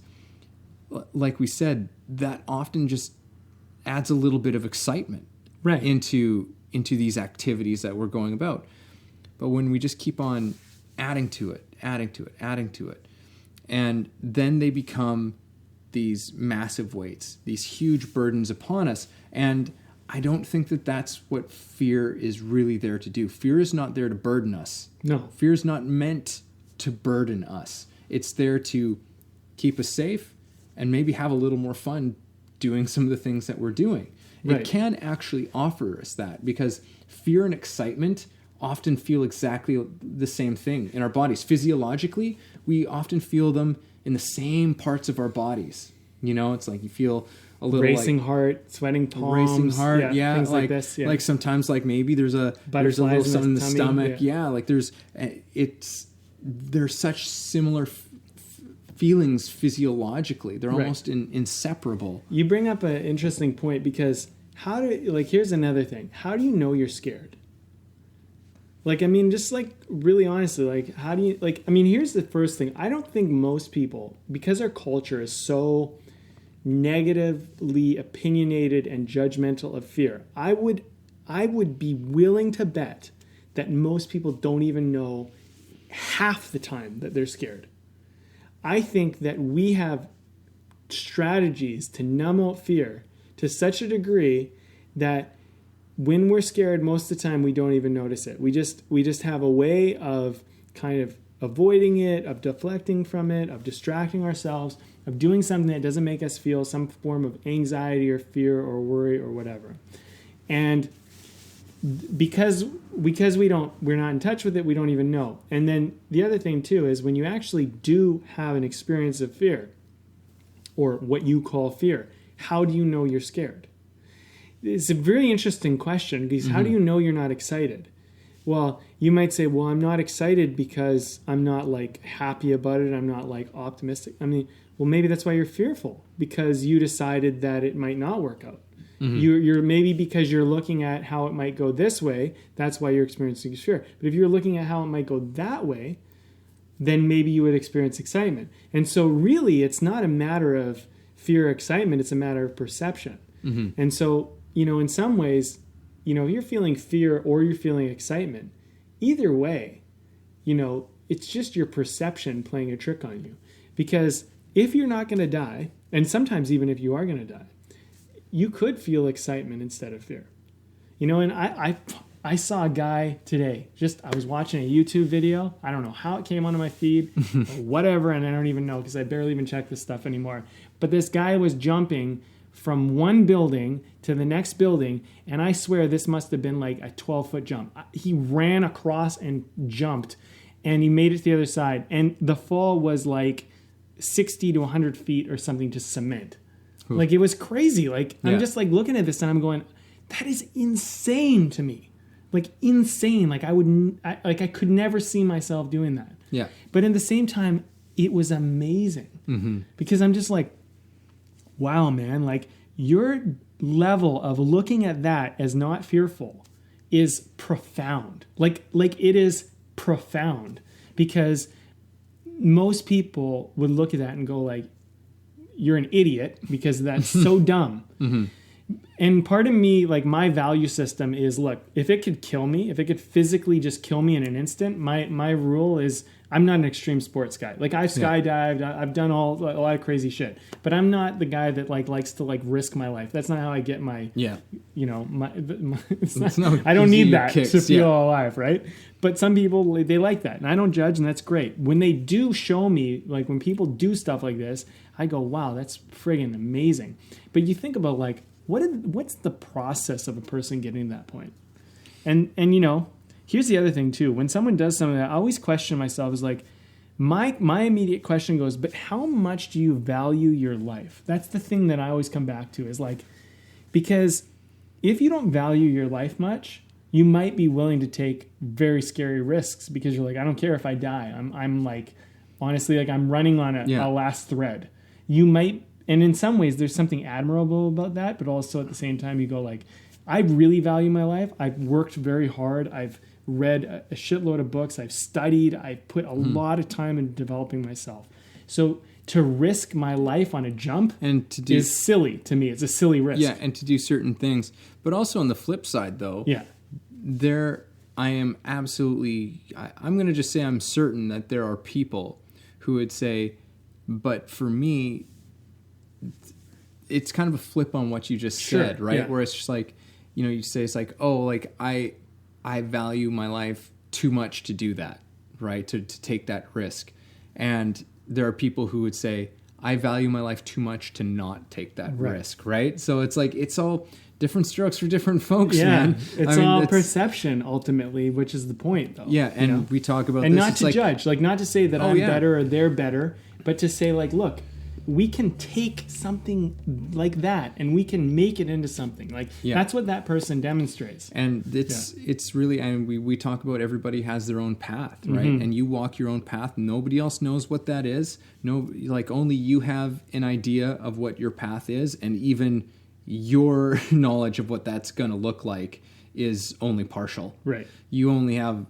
Like we said, that often just adds a little bit of excitement into these activities that we're going about. But when we just keep on adding to it, and then they become these massive weights, these huge burdens upon us. And I don't think that that's what fear is really there to do. Fear is not there to burden us. No. Fear is not meant to burden us. It's there to keep us safe and maybe have a little more fun doing some of the things that we're doing. It can actually offer us that, because fear and excitement often feel exactly the same thing in our bodies. Physiologically, we often feel them in the same parts of our bodies. You know, it's like you feel a little racing heart, sweating palms, things like like this. Yeah. Like sometimes, like maybe there's a little something in the stomach. Yeah, like there's such similar feelings physiologically. They're almost inseparable. You bring up an interesting point, because here's another thing. How do you know you're scared? Like, I mean, just like really honestly, like, how do you, like, I mean, here's the first thing. I don't think most people, because our culture is so negatively opinionated and judgmental of fear, I would be willing to bet that most people don't even know half the time that they're scared. I think that we have strategies to numb out fear to such a degree that when we're scared, most of the time we don't even notice it. We just have a way of kind of avoiding it, of deflecting from it, of distracting ourselves, of doing something that doesn't make us feel some form of anxiety or fear or worry or whatever. And because we're not in touch with it, we don't even know. And then the other thing too is when you actually do have an experience of fear, or what you call fear, how do you know you're scared? It's a very interesting question, because how do you know you're not excited? Well, you might say, well, I'm not excited because I'm not like happy about it. I'm not like optimistic. I mean, well, maybe that's why you're fearful, because you decided that it might not work out. You're maybe because you're looking at how it might go this way, that's why you're experiencing fear. But if you're looking at how it might go that way, then maybe you would experience excitement. And so really, it's not a matter of fear or excitement, it's a matter of perception. And so, you know, in some ways, you know, if you're feeling fear or you're feeling excitement, either way, it's just your perception playing a trick on you. Because if you're not going to die, and sometimes even if you are going to die, you could feel excitement instead of fear. And I saw a guy today, I was watching a YouTube video. I don't know how it came onto my feed or whatever, and I don't even know because I barely even check this stuff anymore. But this guy was jumping from one building to the next building, and I swear this must have been like a 12-foot jump. He ran across and jumped, and he made it to the other side. And the fall was like 60 to 100 feet or something to cement. Ooh. Like, it was crazy. Like, I'm just like looking at this and I'm going, that is insane to me. Like, insane. Like, I could never see myself doing that. Yeah. But at the same time, it was amazing because I'm just like, wow, man, like your level of looking at that as not fearful is profound. Like it is profound, because most people would look at that and go like, you're an idiot because that's so dumb. And part of me, like my value system is, look, if it could kill me, if it could physically just kill me in an instant, my rule is I'm not an extreme sports guy. Like I've skydived, I've done a lot of crazy shit, but I'm not the guy that likes to risk my life. That's not how I get my, I don't need that kicks, to feel alive, right? But some people, they like that, and I don't judge, and that's great. When they do show me, like when people do stuff like this, I go, wow, that's friggin' amazing. But you think about what's the process of a person getting to that point? And here's the other thing too. When someone does something that I always question myself is like, my immediate question goes, but how much do you value your life? That's the thing that I always come back to, is like, because if you don't value your life much, you might be willing to take very scary risks because you're like, I don't care if I die. I'm like, honestly, like I'm running on a last thread. You might, and in some ways there's something admirable about that, but also at the same time you go like, I really value my life. I've worked very hard. I've read a shitload of books. I've studied. I've put a lot of time into developing myself. So to risk my life on a jump is silly to me. It's a silly risk. Yeah, and to do certain things. But also on the flip side, though, I am absolutely, I'm going to just say I'm certain that there are people who would say, but for me, it's kind of a flip on what you just said, right? Yeah. Where it's just like, you say it's like, oh, like I value my life too much to do that, right? To take that risk. And there are people who would say, I value my life too much to not take that risk, right? So it's like, it's all different strokes for different folks, man. It's all perception ultimately, which is the point, though. Yeah, and we talk about and this. not to judge, like not to say that I'm better or they're better, but to say like, look, we can take something like that and we can make it into something. Like that's what that person demonstrates. And it's really, and we talk about everybody has their own path, right? And you walk your own path. Nobody else knows what that is. Only you have an idea of what your path is, and even your knowledge of what that's going to look like is only partial. Right. You only have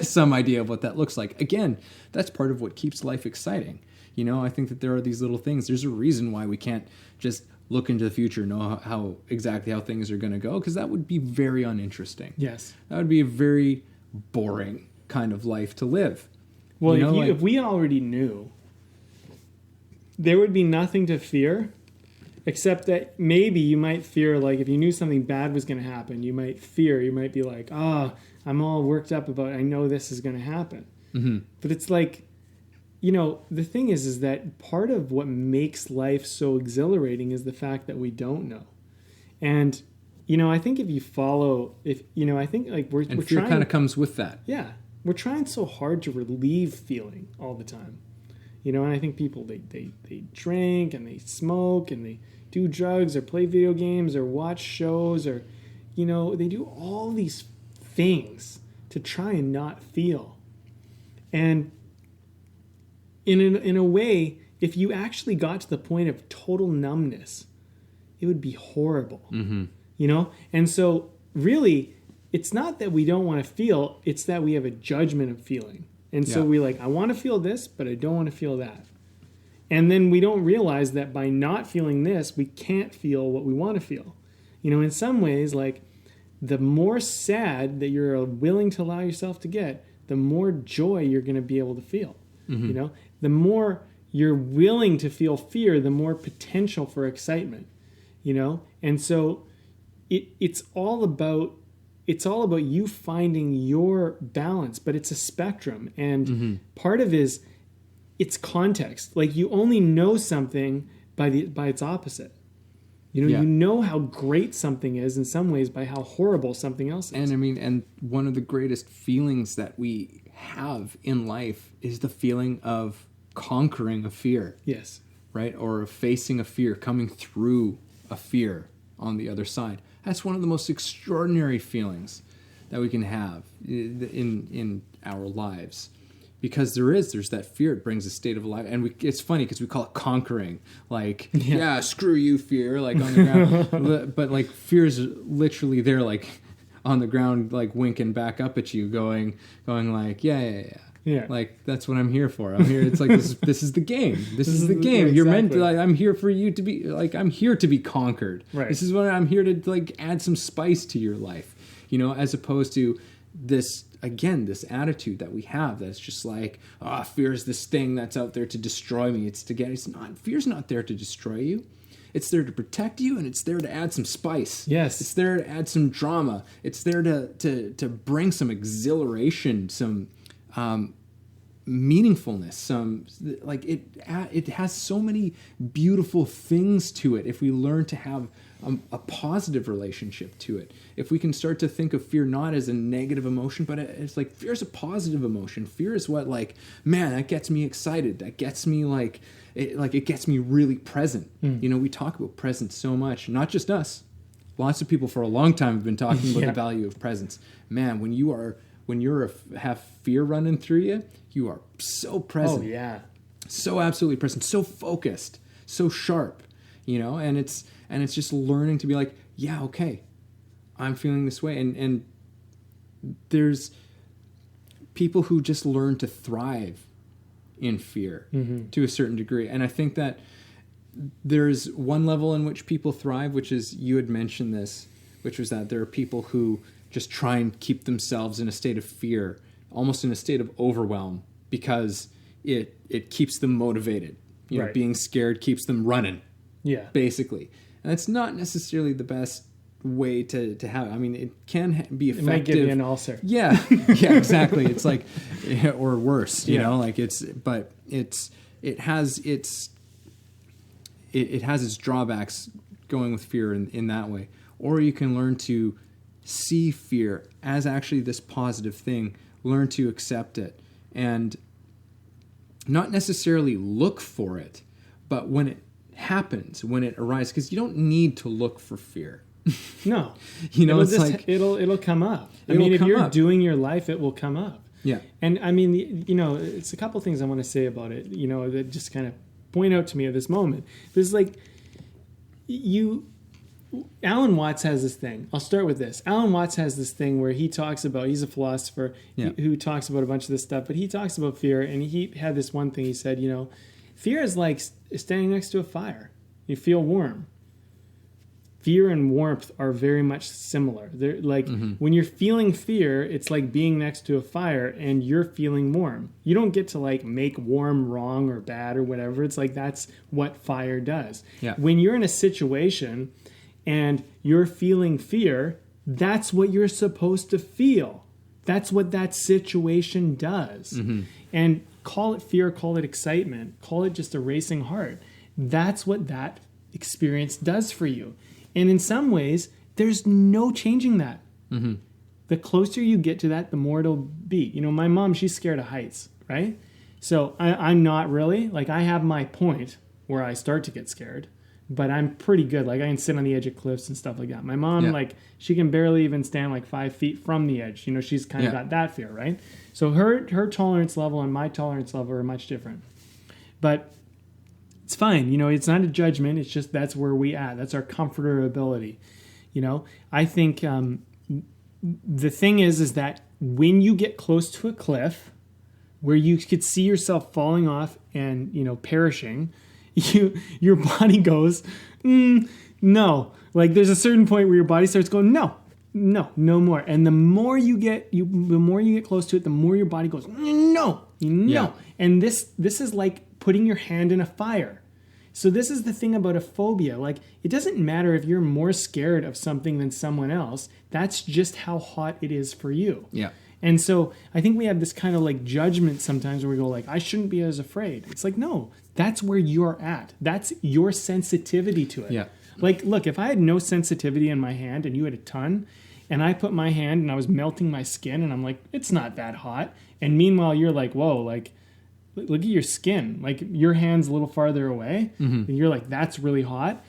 some idea of what that looks like. Again, that's part of what keeps life exciting. I think that there are these little things. There's a reason why we can't just look into the future and know how exactly how things are going to go, because that would be very uninteresting. Yes. That would be a very boring kind of life to live. Well, if we already knew, there would be nothing to fear, except that maybe you might fear, like if you knew something bad was going to happen, you might be like, I'm all worked up about, I know this is going to happen. But it's like, the thing is that part of what makes life so exhilarating is the fact that we don't know. And, I think if you follow, I think like we're fear trying, kind of comes with that. Yeah. We're trying so hard to relieve feeling all the time. And I think people, they drink and they smoke and they do drugs or play video games or watch shows or, they do all these things to try and not feel. And in a way, if you actually got to the point of total numbness, it would be horrible, And so really, it's not that we don't want to feel, it's that we have a judgment of feeling. And so we I want to feel this, but I don't want to feel that. And then we don't realize that by not feeling this, we can't feel what we want to feel. In some ways, like the more sad that you're willing to allow yourself to get, the more joy you're going to be able to feel. You know, the more you're willing to feel fear, the more potential for excitement, you know? And so it's all about you finding your balance, but it's a spectrum. And part of it's context. Like, you only know something by its opposite. You know, you know how great something is in some ways by how horrible something else is. And I mean, and one of the greatest feelings that we have in life is the feeling of conquering a fear. Yes. Right? Or facing a fear, coming through a fear on the other side. That's one of the most extraordinary feelings that we can have in our lives. Because there's that fear. It brings a state of life. And it's funny because we call it conquering. Like, yeah, screw you, fear, like on the ground. But like, fear is literally there, like on the ground, like winking back up at you, going like, yeah. Like, that's what I'm here for. I'm here. It's like, this is the game. This is the game. Exactly. You're meant to, like, I'm here for you to be, like, I'm here to be conquered. Right. This is what I'm here to, like, add some spice to your life, you know, as opposed to this attitude that we have that's just like, fear is this thing that's out there to destroy me. Fear's not there to destroy you. It's there to protect you, and it's there to add some spice. Yes. It's there to add some drama. It's there to bring some exhilaration, some meaningfulness, some, like, it has so many beautiful things to it if we learn to have a positive relationship to it. If we can start to think of fear not as a negative emotion, but it's like, fear is a positive emotion. Fear is what, like, man, that gets me excited. That gets me it gets me really present. You know, we talk about presence so much, not just us. Lots of people for a long time have been talking about the value of presence. Man, when you have fear running through you, you are so present. Oh, yeah. So absolutely present, so focused, so sharp, you know, and it's just learning to be like, yeah, okay, I'm feeling this way. And there's people who just learn to thrive in fear to a certain degree. And I think that there's one level in which people thrive, which is, you had mentioned this, which was that there are people who just try and keep themselves in a state of fear, almost in a state of overwhelm, because it keeps them motivated. You know, being scared keeps them running. Yeah. Basically. And that's not necessarily the best way to have it. I mean, it can be effective. It might give you an ulcer. Yeah. Yeah, exactly. It's like, or worse, you know, like it has its drawbacks going with fear in that way. Or you can learn to see fear as actually this positive thing, learn to accept it, and not necessarily look for it, but when it happens, when it arises, because you don't need to look for fear. No. You know, it'll come up. I mean, if you're doing your life, it will come up. Yeah. And I mean, you know, it's a couple things I want to say about it, you know, that just kind of point out to me at this moment. But it's like, Alan Watts has this thing. I'll start with this. Alan Watts has this thing where he talks about, he's a philosopher who talks about a bunch of this stuff, but he talks about fear, and he had this one thing he said, you know, fear is like standing next to a fire. You feel warm. Fear and warmth are very much similar. They're like, when you're feeling fear, it's like being next to a fire and you're feeling warm. You don't get to like make warm wrong or bad or whatever. It's like, that's what fire does. Yeah. When you're in a situation and you're feeling fear, that's what you're supposed to feel. That's what that situation does. And call it fear, call it excitement, call it just a racing heart. That's what that experience does for you. And in some ways, there's no changing that. The closer you get to that, the more it'll be. You know, my mom, she's scared of heights, right? So I'm not really. Like, I have my point where I start to get scared, but I'm pretty good. Like, I can sit on the edge of cliffs and stuff like that. My mom, like, she can barely even stand like 5 feet from the edge. You know, she's kind of got that fear, right? So her tolerance level and my tolerance level are much different. But it's fine. You know, it's not a judgment. It's just that's where we at. That's our comfortability. You know, I think the thing is that when you get close to a cliff where you could see yourself falling off and, you know, perishing, your body goes, no. Like, there's a certain point where your body starts going, no, no more. And the more you get close to it, the more your body goes, no. Yeah. And this is like putting your hand in a fire. So this is the thing about a phobia. Like, it doesn't matter if you're more scared of something than someone else. That's just how hot it is for you. Yeah. And so I think we have this kind of like judgment sometimes where we go like, I shouldn't be as afraid. It's like, no, that's where you're at. That's your sensitivity to it. Yeah. Like, look, if I had no sensitivity in my hand and you had a ton, and I put my hand and I was melting my skin and I'm like, it's not that hot. And meanwhile, you're like, whoa, like, look at your skin. Like, your hand's a little farther away. And you're like, that's really hot.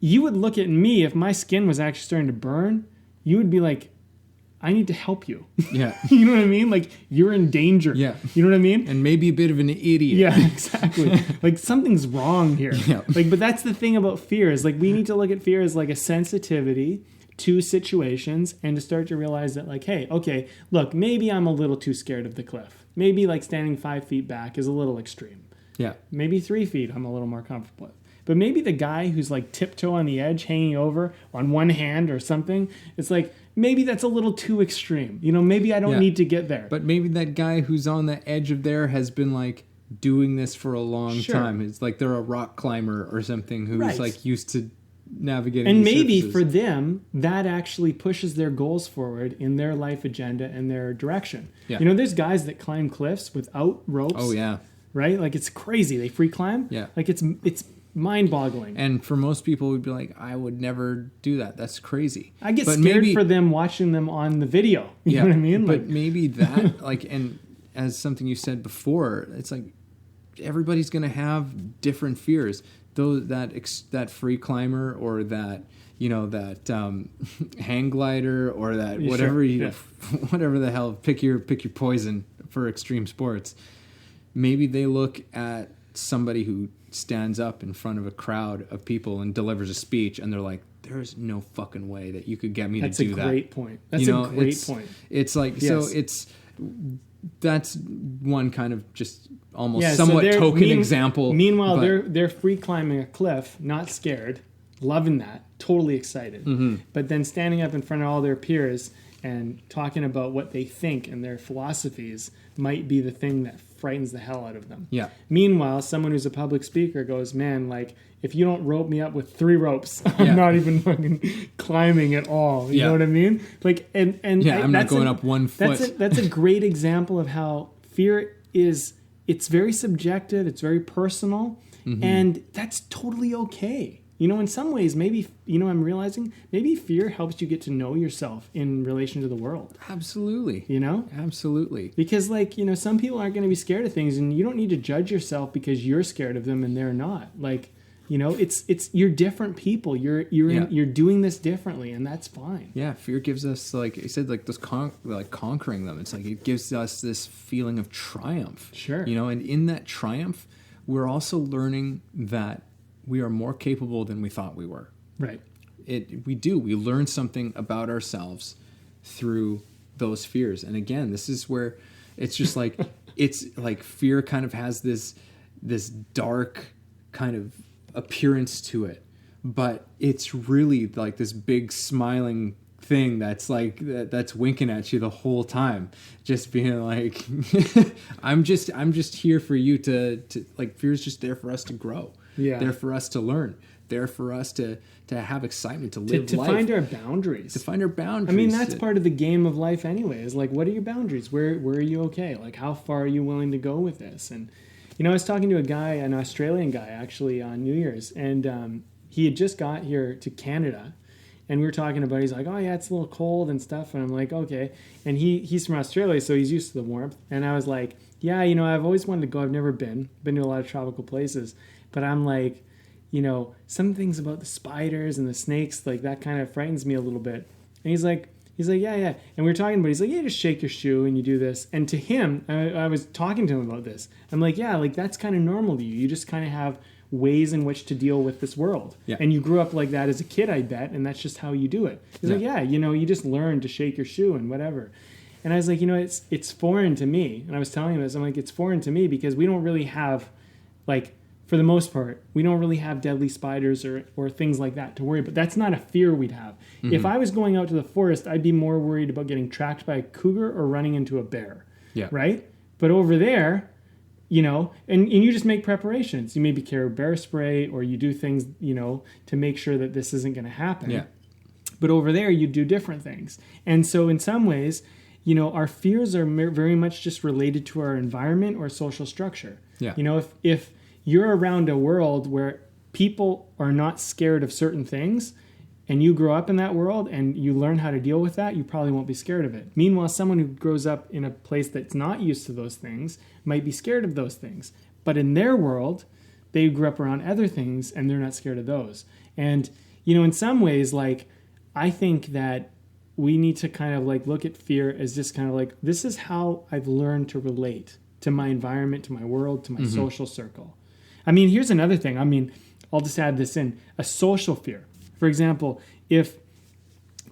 You would look at me, if my skin was actually starting to burn, you would be like, I need to help you. Yeah. You know what I mean? Like, you're in danger. Yeah. You know what I mean? And maybe a bit of an idiot. Yeah, exactly. Like, something's wrong here. Yeah. Like, but that's the thing about fear is like, we need to look at fear as like a sensitivity to situations and to start to realize that like, hey, okay, look, maybe I'm a little too scared of the cliff. Maybe like standing 5 feet back is a little extreme. Yeah. Maybe 3 feet I'm a little more comfortable with. But maybe the guy who's like tiptoe on the edge, hanging over on one hand or something, it's like, maybe that's a little too extreme. You know, maybe I don't need to get there. But maybe that guy who's on the edge of there has been like doing this for a long time. It's like they're a rock climber or something who's like used to navigating. And maybe surfaces. for them, that actually pushes their goals forward in their life agenda and their direction. Yeah. You know, there's guys that climb cliffs without ropes. Oh yeah. Right? Like, it's crazy. They free climb. Yeah. Like, it's mind-boggling. And for most people, we'd be like, I would never do that. That's crazy. I get scared for them watching them on the video. You know what I mean? But Like, maybe that, like, and as something you said before, it's like everybody's going to have different fears. Though that free climber or that, you know, that hang glider or that whatever whatever the hell, pick your poison for extreme sports. Maybe they look at somebody who stands up in front of a crowd of people and delivers a speech, and they're like, "There's no fucking way that you could get me to do that." That's a great point. That's a great point. It's like so. That's one kind of just almost so somewhat token example. Meanwhile, they're free climbing a cliff, not scared, loving that, totally excited. But then standing up in front of all their peers and talking about what they think and their philosophies might be the thing that frightens the hell out of them. Yeah. Meanwhile, someone who's a public speaker goes, man, like, if you don't rope me up with 3 ropes, I'm not even fucking climbing at all. You know what I mean? Like, and I'm not going up 1 foot. That's a great example of how fear is. It's very subjective. It's very personal, and that's totally okay. You know, in some ways, maybe, you know, I'm realizing maybe fear helps you get to know yourself in relation to the world. Absolutely. You know? Absolutely. Because, like, you know, some people aren't going to be scared of things, and you don't need to judge yourself because you're scared of them and they're not. Like, you know, it's you're different people. You're doing this differently, and that's fine. Yeah, fear gives us, like I said, like this conquering them. It's like it gives us this feeling of triumph. Sure. You know, and in that triumph, we're also learning that we are more capable than we thought we were. Right. We learn something about ourselves through those fears. And again, this is where it's just like it's like fear kind of has this dark kind of appearance to it, but it's really like this big smiling thing that's like that's winking at you the whole time, just being like I'm just here for you to like, fear's just there for us to grow. Yeah. There for us to learn. There for us to have excitement, to live to life. find our boundaries. To find our boundaries. I mean, that's part of the game of life anyway, is like, what are your boundaries? Where are you okay? Like, how far are you willing to go with this? And, you know, I was talking to a guy, an Australian guy, actually, on New Year's, and he had just got here to Canada, and we were talking about, he's like, oh, yeah, it's a little cold and stuff, and I'm like, okay. And he's from Australia, so he's used to the warmth, and I was like, yeah, you know, I've always wanted to go. I've never been to a lot of tropical places, but I'm like, you know, some things about the spiders and the snakes, like, that kind of frightens me a little bit. And he's like, yeah. And we were talking about, he's like, yeah, just shake your shoe and you do this. And to him, I was talking to him about this. I'm like, yeah, like, that's kind of normal to you. You just kind of have ways in which to deal with this world. Yeah. And you grew up like that as a kid, I bet, and that's just how you do it. He's like, yeah, you know, you just learn to shake your shoe and whatever. And I was like, you know, it's foreign to me. And I was telling him this, I'm like, it's foreign to me because we don't really have, like, for the most part, we don't really have deadly spiders or things like that to worry about. That's not a fear we'd have. If I was going out to the forest, I'd be more worried about getting tracked by a cougar or running into a bear. Yeah. Right? But over there, and you just make preparations. You maybe carry bear spray, or you do things, to make sure that this isn't going to happen. Yeah. But over there, you do different things. And so in some ways, our fears are very much just related to our environment or social structure. Yeah. If you're around a world where people are not scared of certain things, and you grow up in that world and you learn how to deal with that, you probably won't be scared of it. Meanwhile, someone who grows up in a place that's not used to those things might be scared of those things. But in their world, they grew up around other things and they're not scared of those. And, in some ways, I think that we need to kind of look at fear as just kind of this is how I've learned to relate to my environment, to my world, to my social circle. Here's another thing. I'll just add this in. A social fear. For example, if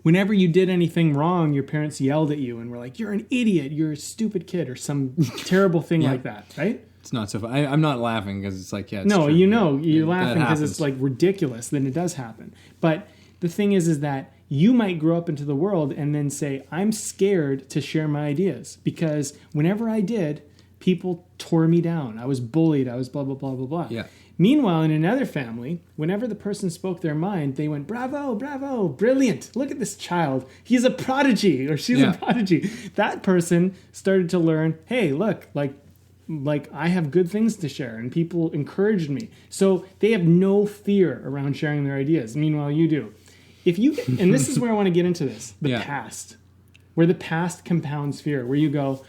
whenever you did anything wrong, your parents yelled at you and were like, "You're an idiot, you're a stupid kid," or some terrible thing like that, right? It's not so funny. I'm not laughing because it's it's no, true. You're laughing because it's ridiculous. Then it does happen. But the thing is that you might grow up into the world and then say, "I'm scared to share my ideas because whenever I did, people tore me down. I was bullied. I was blah, blah, blah, blah, blah." Yeah. Meanwhile, in another family, whenever the person spoke their mind, they went, "Bravo, bravo, brilliant. Look at this child. He's a prodigy," or "She's a prodigy." That person started to learn, hey, look, like I have good things to share, and people encouraged me. So they have no fear around sharing their ideas. Meanwhile, you do. And this is where I want to get into this, the past, where the past compounds fear, where you go,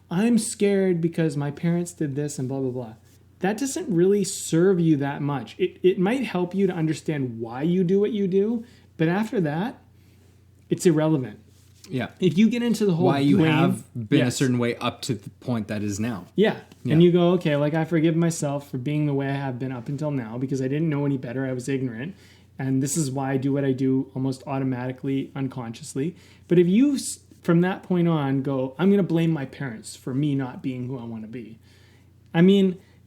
"I'm scared because my parents did this and blah, blah, blah." That doesn't really serve you that much. It might help you to understand why you do what you do, but after that, it's irrelevant. Yeah. If you get into the whole why you have been a certain way up to the point that is now. Yeah. And you go, okay, I forgive myself for being the way I have been up until now because I didn't know any better. I was ignorant. And this is why I do what I do almost automatically, unconsciously. But if you, from that point on, go, "I'm going to blame my parents for me not being who I want to be,"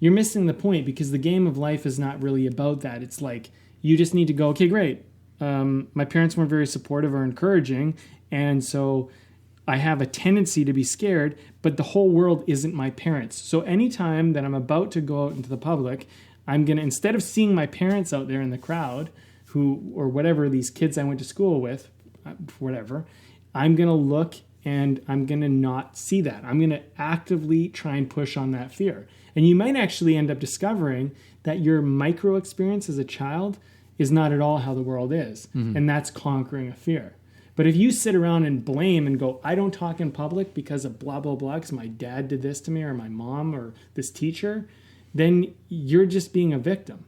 you're missing the point because the game of life is not really about that. It's you just need to go, "Okay, great. My parents weren't very supportive or encouraging, and so I have a tendency to be scared, but the whole world isn't my parents. So anytime that I'm about to go out into the public, I'm going to, instead of seeing my parents out there in the crowd, or whatever, these kids I went to school with, whatever, I'm going to look and I'm going to not see that. I'm going to actively try and push on that fear." And you might actually end up discovering that your micro experience as a child is not at all how the world is. And that's conquering a fear. But if you sit around and blame and go, "I don't talk in public because of blah, blah, blah, because my dad did this to me or my mom or this teacher," then you're just being a victim,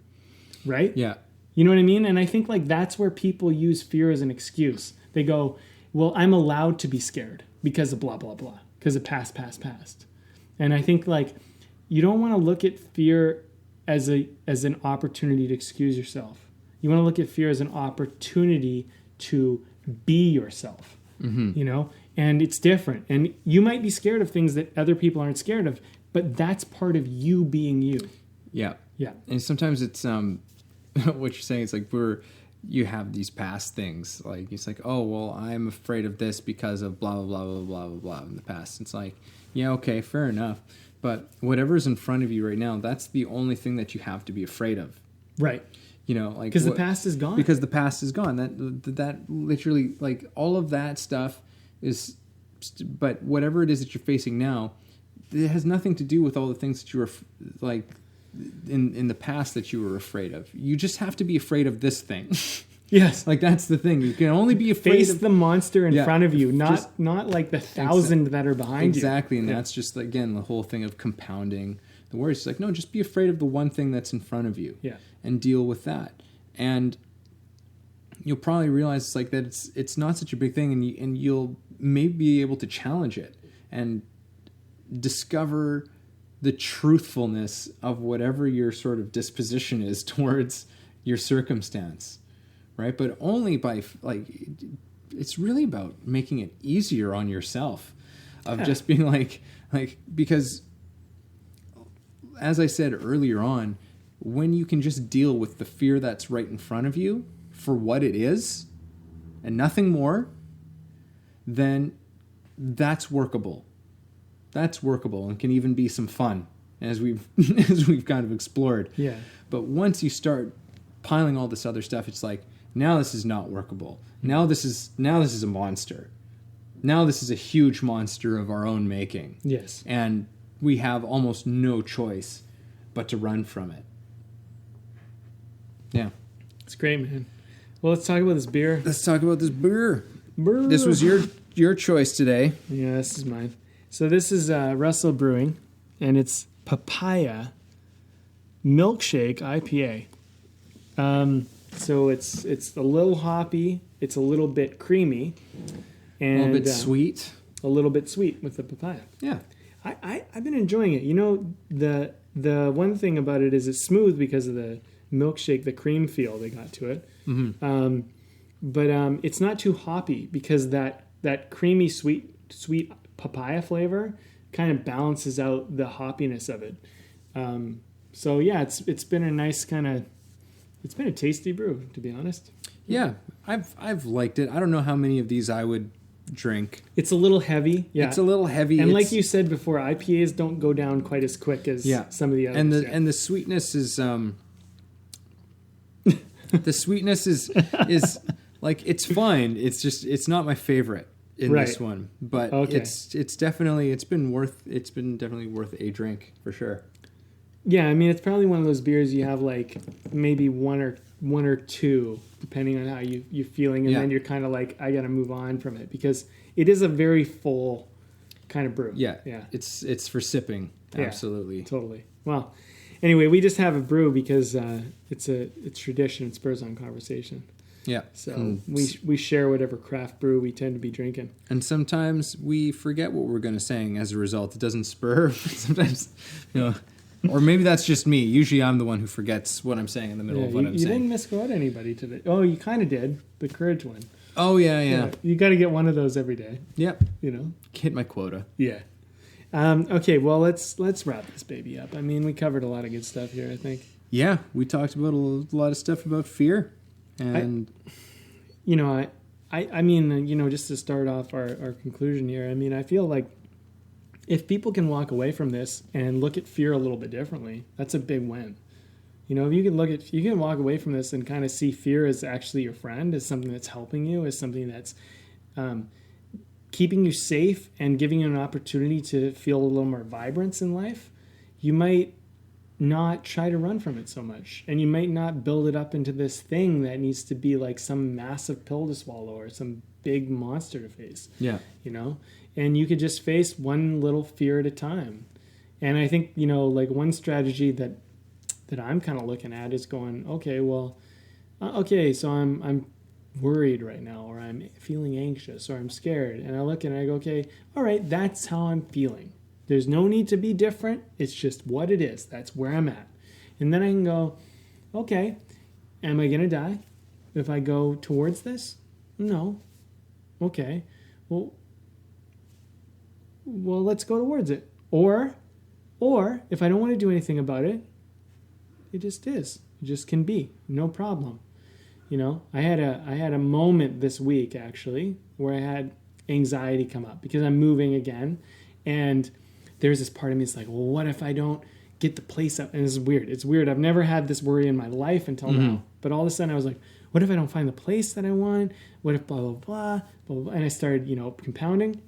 right? Yeah. You know what I mean? And I think that's where people use fear as an excuse. They go, "Well, I'm allowed to be scared because of blah, blah, blah, because of past. And I think you don't want to look at fear as an opportunity to excuse yourself. You want to look at fear as an opportunity to be yourself, and it's different. And you might be scared of things that other people aren't scared of, but that's part of you being you. Yeah. Yeah. And sometimes it's, what you're saying, it's you have these past things. It's "Oh, well, I'm afraid of this because of blah, blah, blah, blah, blah, blah, blah in the past." It's yeah, okay, fair enough. But whatever's in front of you right now, that's the only thing that you have to be afraid of. Right. Because the past is gone. Because the past is gone. That literally, all of that stuff is, but whatever it is that you're facing now, it has nothing to do with all the things that you were, in the past that you were afraid of. You just have to be afraid of this thing. Yes. That's the thing. You can only be afraid Face of the monster in front of you, not the thousand that are behind you. Exactly. And that's just, again, the whole thing of compounding the worries. It's no, just be afraid of the one thing that's in front of you. Yeah. And deal with that. And you'll probably realize that it's not such a big thing, and you'll maybe be able to challenge it and discover the truthfulness of whatever your sort of disposition is towards your circumstance. Right? But only by, it's really about making it easier on yourself, of just being because, as I said earlier on, when you can just deal with the fear that's right in front of you for what it is and nothing more, then that's workable. That's workable and can even be some fun, as we've as we've kind of explored. Yeah. But once you start piling all this other stuff, it's like, now this is not workable. Now this is a monster. Now this is a huge monster of our own making. Yes. And we have almost no choice but to run from it. Yeah. It's great, man. Well, let's talk about this beer. Let's talk about this beer. Brr. This was your choice today. Yeah, this is mine. So this is Russell Brewing, and it's Papaya Milkshake IPA. So it's a little hoppy. It's a little bit creamy. And A little bit sweet. A little bit sweet with the papaya. Yeah. I've been enjoying it. You know, the one thing about it is it's smooth because of the milkshake, the cream feel they got to it. Mm-hmm. But it's not too hoppy because that creamy sweet papaya flavor kind of balances out the hoppiness of it. So yeah, it's been a nice it's been a tasty brew, to be honest. Yeah, I've liked it. I don't know how many of these I would drink. It's a little heavy. Yeah, it's a little heavy. And like you said before, IPAs don't go down quite as quick as some of the others. And the sweetness is the sweetness is like, it's fine. It's just, it's not my favorite in this one, but it's definitely definitely worth a drink for sure. Yeah, I mean, it's probably one of those beers you have like maybe one or two, depending on how you're feeling, and then you're kind of like, I got to move on from it because it is a very full kind of brew. Yeah, yeah, it's for sipping. Absolutely, yeah, totally. Well, anyway, we just have a brew because it's tradition. It spurs on conversation. Yeah. So we share whatever craft brew we tend to be drinking. And sometimes we forget what we're going to say as a result. It doesn't spur. Sometimes, or maybe that's just me. Usually I'm the one who forgets what I'm saying in the middle of what I'm saying. You didn't misquote anybody today. Oh, you kind of did. The courage one. Oh, yeah. You got to get one of those every day. Yep. Hit my quota. Yeah. Okay, well, let's wrap this baby up. I mean, we covered a lot of good stuff here, I think. Yeah, we talked about a lot of stuff about fear. And I mean, just to start off our conclusion here, I mean, I feel like if people can walk away from this and look at fear a little bit differently, that's a big win. If you can walk away from this and kind of see fear as actually your friend, as something that's helping you, as something that's keeping you safe and giving you an opportunity to feel a little more vibrance in life, you might not try to run from it so much, and you might not build it up into this thing that needs to be like some massive pill to swallow or some big monster to face. And you could just face one little fear at a time. And I think like one strategy that I'm kind of looking at is going, so I'm worried right now, or I'm feeling anxious, or I'm scared, and I look and I go, okay, all right, that's how I'm feeling. There's no need to be different. It's just what it is. That's where I'm at. And then I can go, okay, am I going to die if I go towards this? No. Okay. Well, let's go towards it. Or if I don't want to do anything about it, it just is. It just can be. No problem. I had a moment this week, actually, where I had anxiety come up because I'm moving again. And there's this part of me that's like, well, what if I don't get the place up? And it's weird. It's weird. I've never had this worry in my life until now. But all of a sudden I was like, what if I don't find the place that I want? What if blah, blah, blah, blah, blah. And I started, compounding.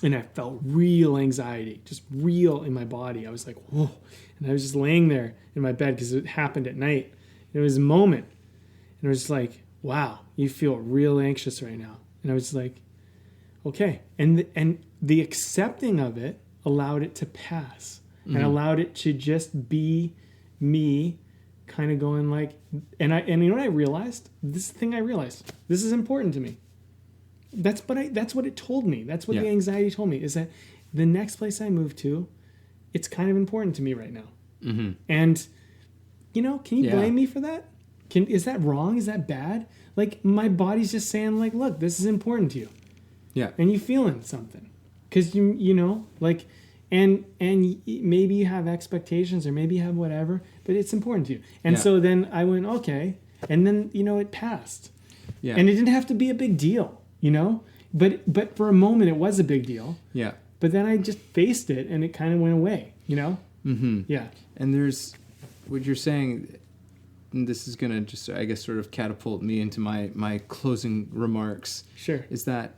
And I felt real anxiety, just real in my body. I was like, whoa. And I was just laying there in my bed because it happened at night. And it was a moment. And it was just like, wow, you feel real anxious right now. And I was like, okay. And the accepting of it allowed it to pass and allowed it to just be me kind of going like, and you know what I realized? This thing I realized, this is important to me. That's what it told me. That's what the anxiety told me, is that the next place I move to, it's kind of important to me right now. Mm-hmm. And, can you blame me for that? Is that wrong? Is that bad? Like, my body's just saying like, look, this is important to you. Yeah. And you feeling something. Because, And maybe you have expectations or maybe you have whatever, but it's important to you. And so then I went, okay. And then, it passed. Yeah. And it didn't have to be a big deal, But for a moment it was a big deal. Yeah. But then I just faced it and it kind of went away, Mm-hmm. Yeah. And there's what you're saying, and this is going to just, I guess, sort of catapult me into my closing remarks. Sure. Is that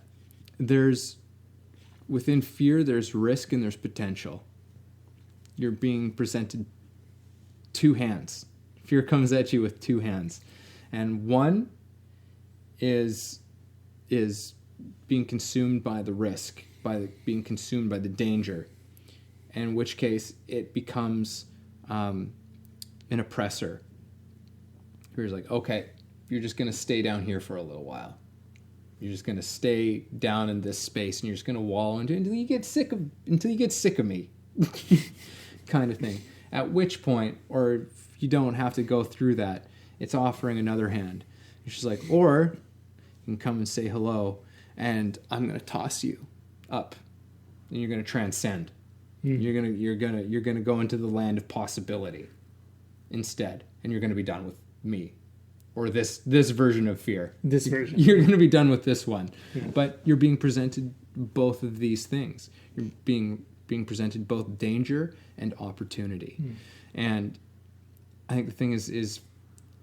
within fear, there's risk and there's potential. You're being presented two hands. Fear comes at you with two hands. And one is being consumed by the risk, being consumed by the danger, in which case it becomes an oppressor. Fear's like, okay, you're just going to stay down here for a little while. You're just going to stay down in this space, and you're just going to wallow into it until you get sick of me, kind of thing. At which point, or if you don't have to go through that, it's offering another hand. It's just like, or you can come and say hello, and I'm going to toss you up, and you're going to transcend. You're gonna go into the land of possibility instead, and you're going to be done with me. Or this version of fear. This version. You're going to be done with this one. Yeah. But you're being presented both of these things. You're being presented both danger and opportunity. And I think the thing is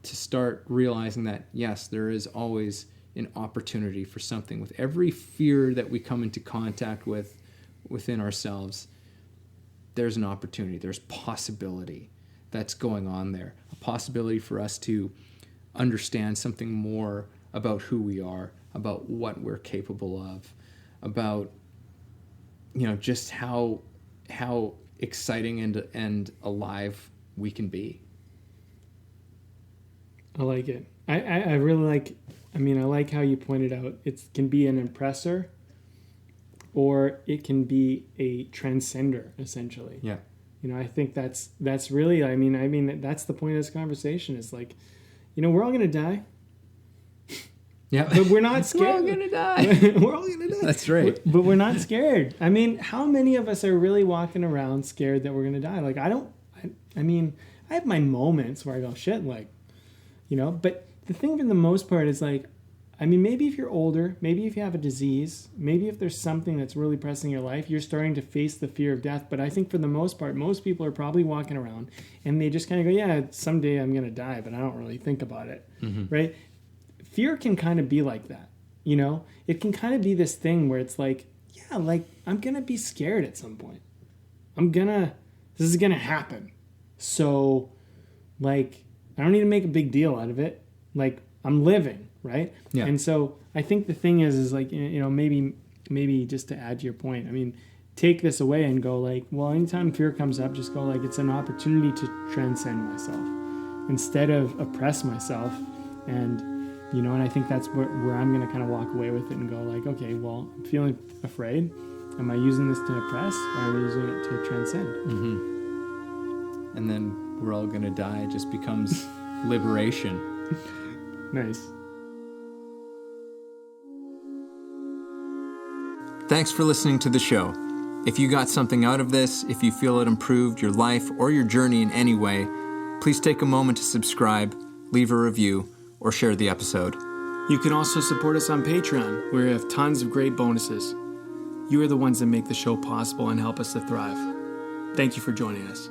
to start realizing that, yes, there is always an opportunity for something. With every fear that we come into contact with within ourselves, there's an opportunity. There's possibility that's going on there. A possibility for us to understand something more about who we are, about what we're capable of, about just how exciting and alive we can be. I like it. I really like. I like how you pointed out it can be an oppressor, or it can be a transcender, essentially. Yeah. I think that's really. I mean that's the point of this conversation. Is like, we're all gonna die. Yeah. But we're not scared. We're all gonna die. We're all gonna die. That's right. But we're not scared. I mean, how many of us are really walking around scared that we're gonna die? Like, I have my moments where I go, shit, like, but the thing for the most part is like, maybe if you're older, maybe if you have a disease, maybe if there's something that's really pressing your life, you're starting to face the fear of death. But I think for the most part, most people are probably walking around and they just kind of go, yeah, someday I'm going to die, but I don't really think about it, right? Fear can kind of be like that, It can kind of be this thing where it's like, yeah, like, I'm going to be scared at some point. This is going to happen. So, like, I don't need to make a big deal out of it. Like, I'm living. Right. Yeah. And so I think the thing is like, maybe just to add to your point, take this away and go like, well, anytime fear comes up, just go like, it's an opportunity to transcend myself instead of oppress myself. And, and I think that's where I'm going to kind of walk away with it and go like, okay, well, I'm feeling afraid. Am I using this to oppress or am I using it to transcend? Mm-hmm. And then we're all going to die. It just becomes liberation. Nice. Thanks for listening to the show. If you got something out of this, if you feel it improved your life or your journey in any way, please take a moment to subscribe, leave a review, or share the episode. You can also support us on Patreon, where we have tons of great bonuses. You are the ones that make the show possible and help us to thrive. Thank you for joining us.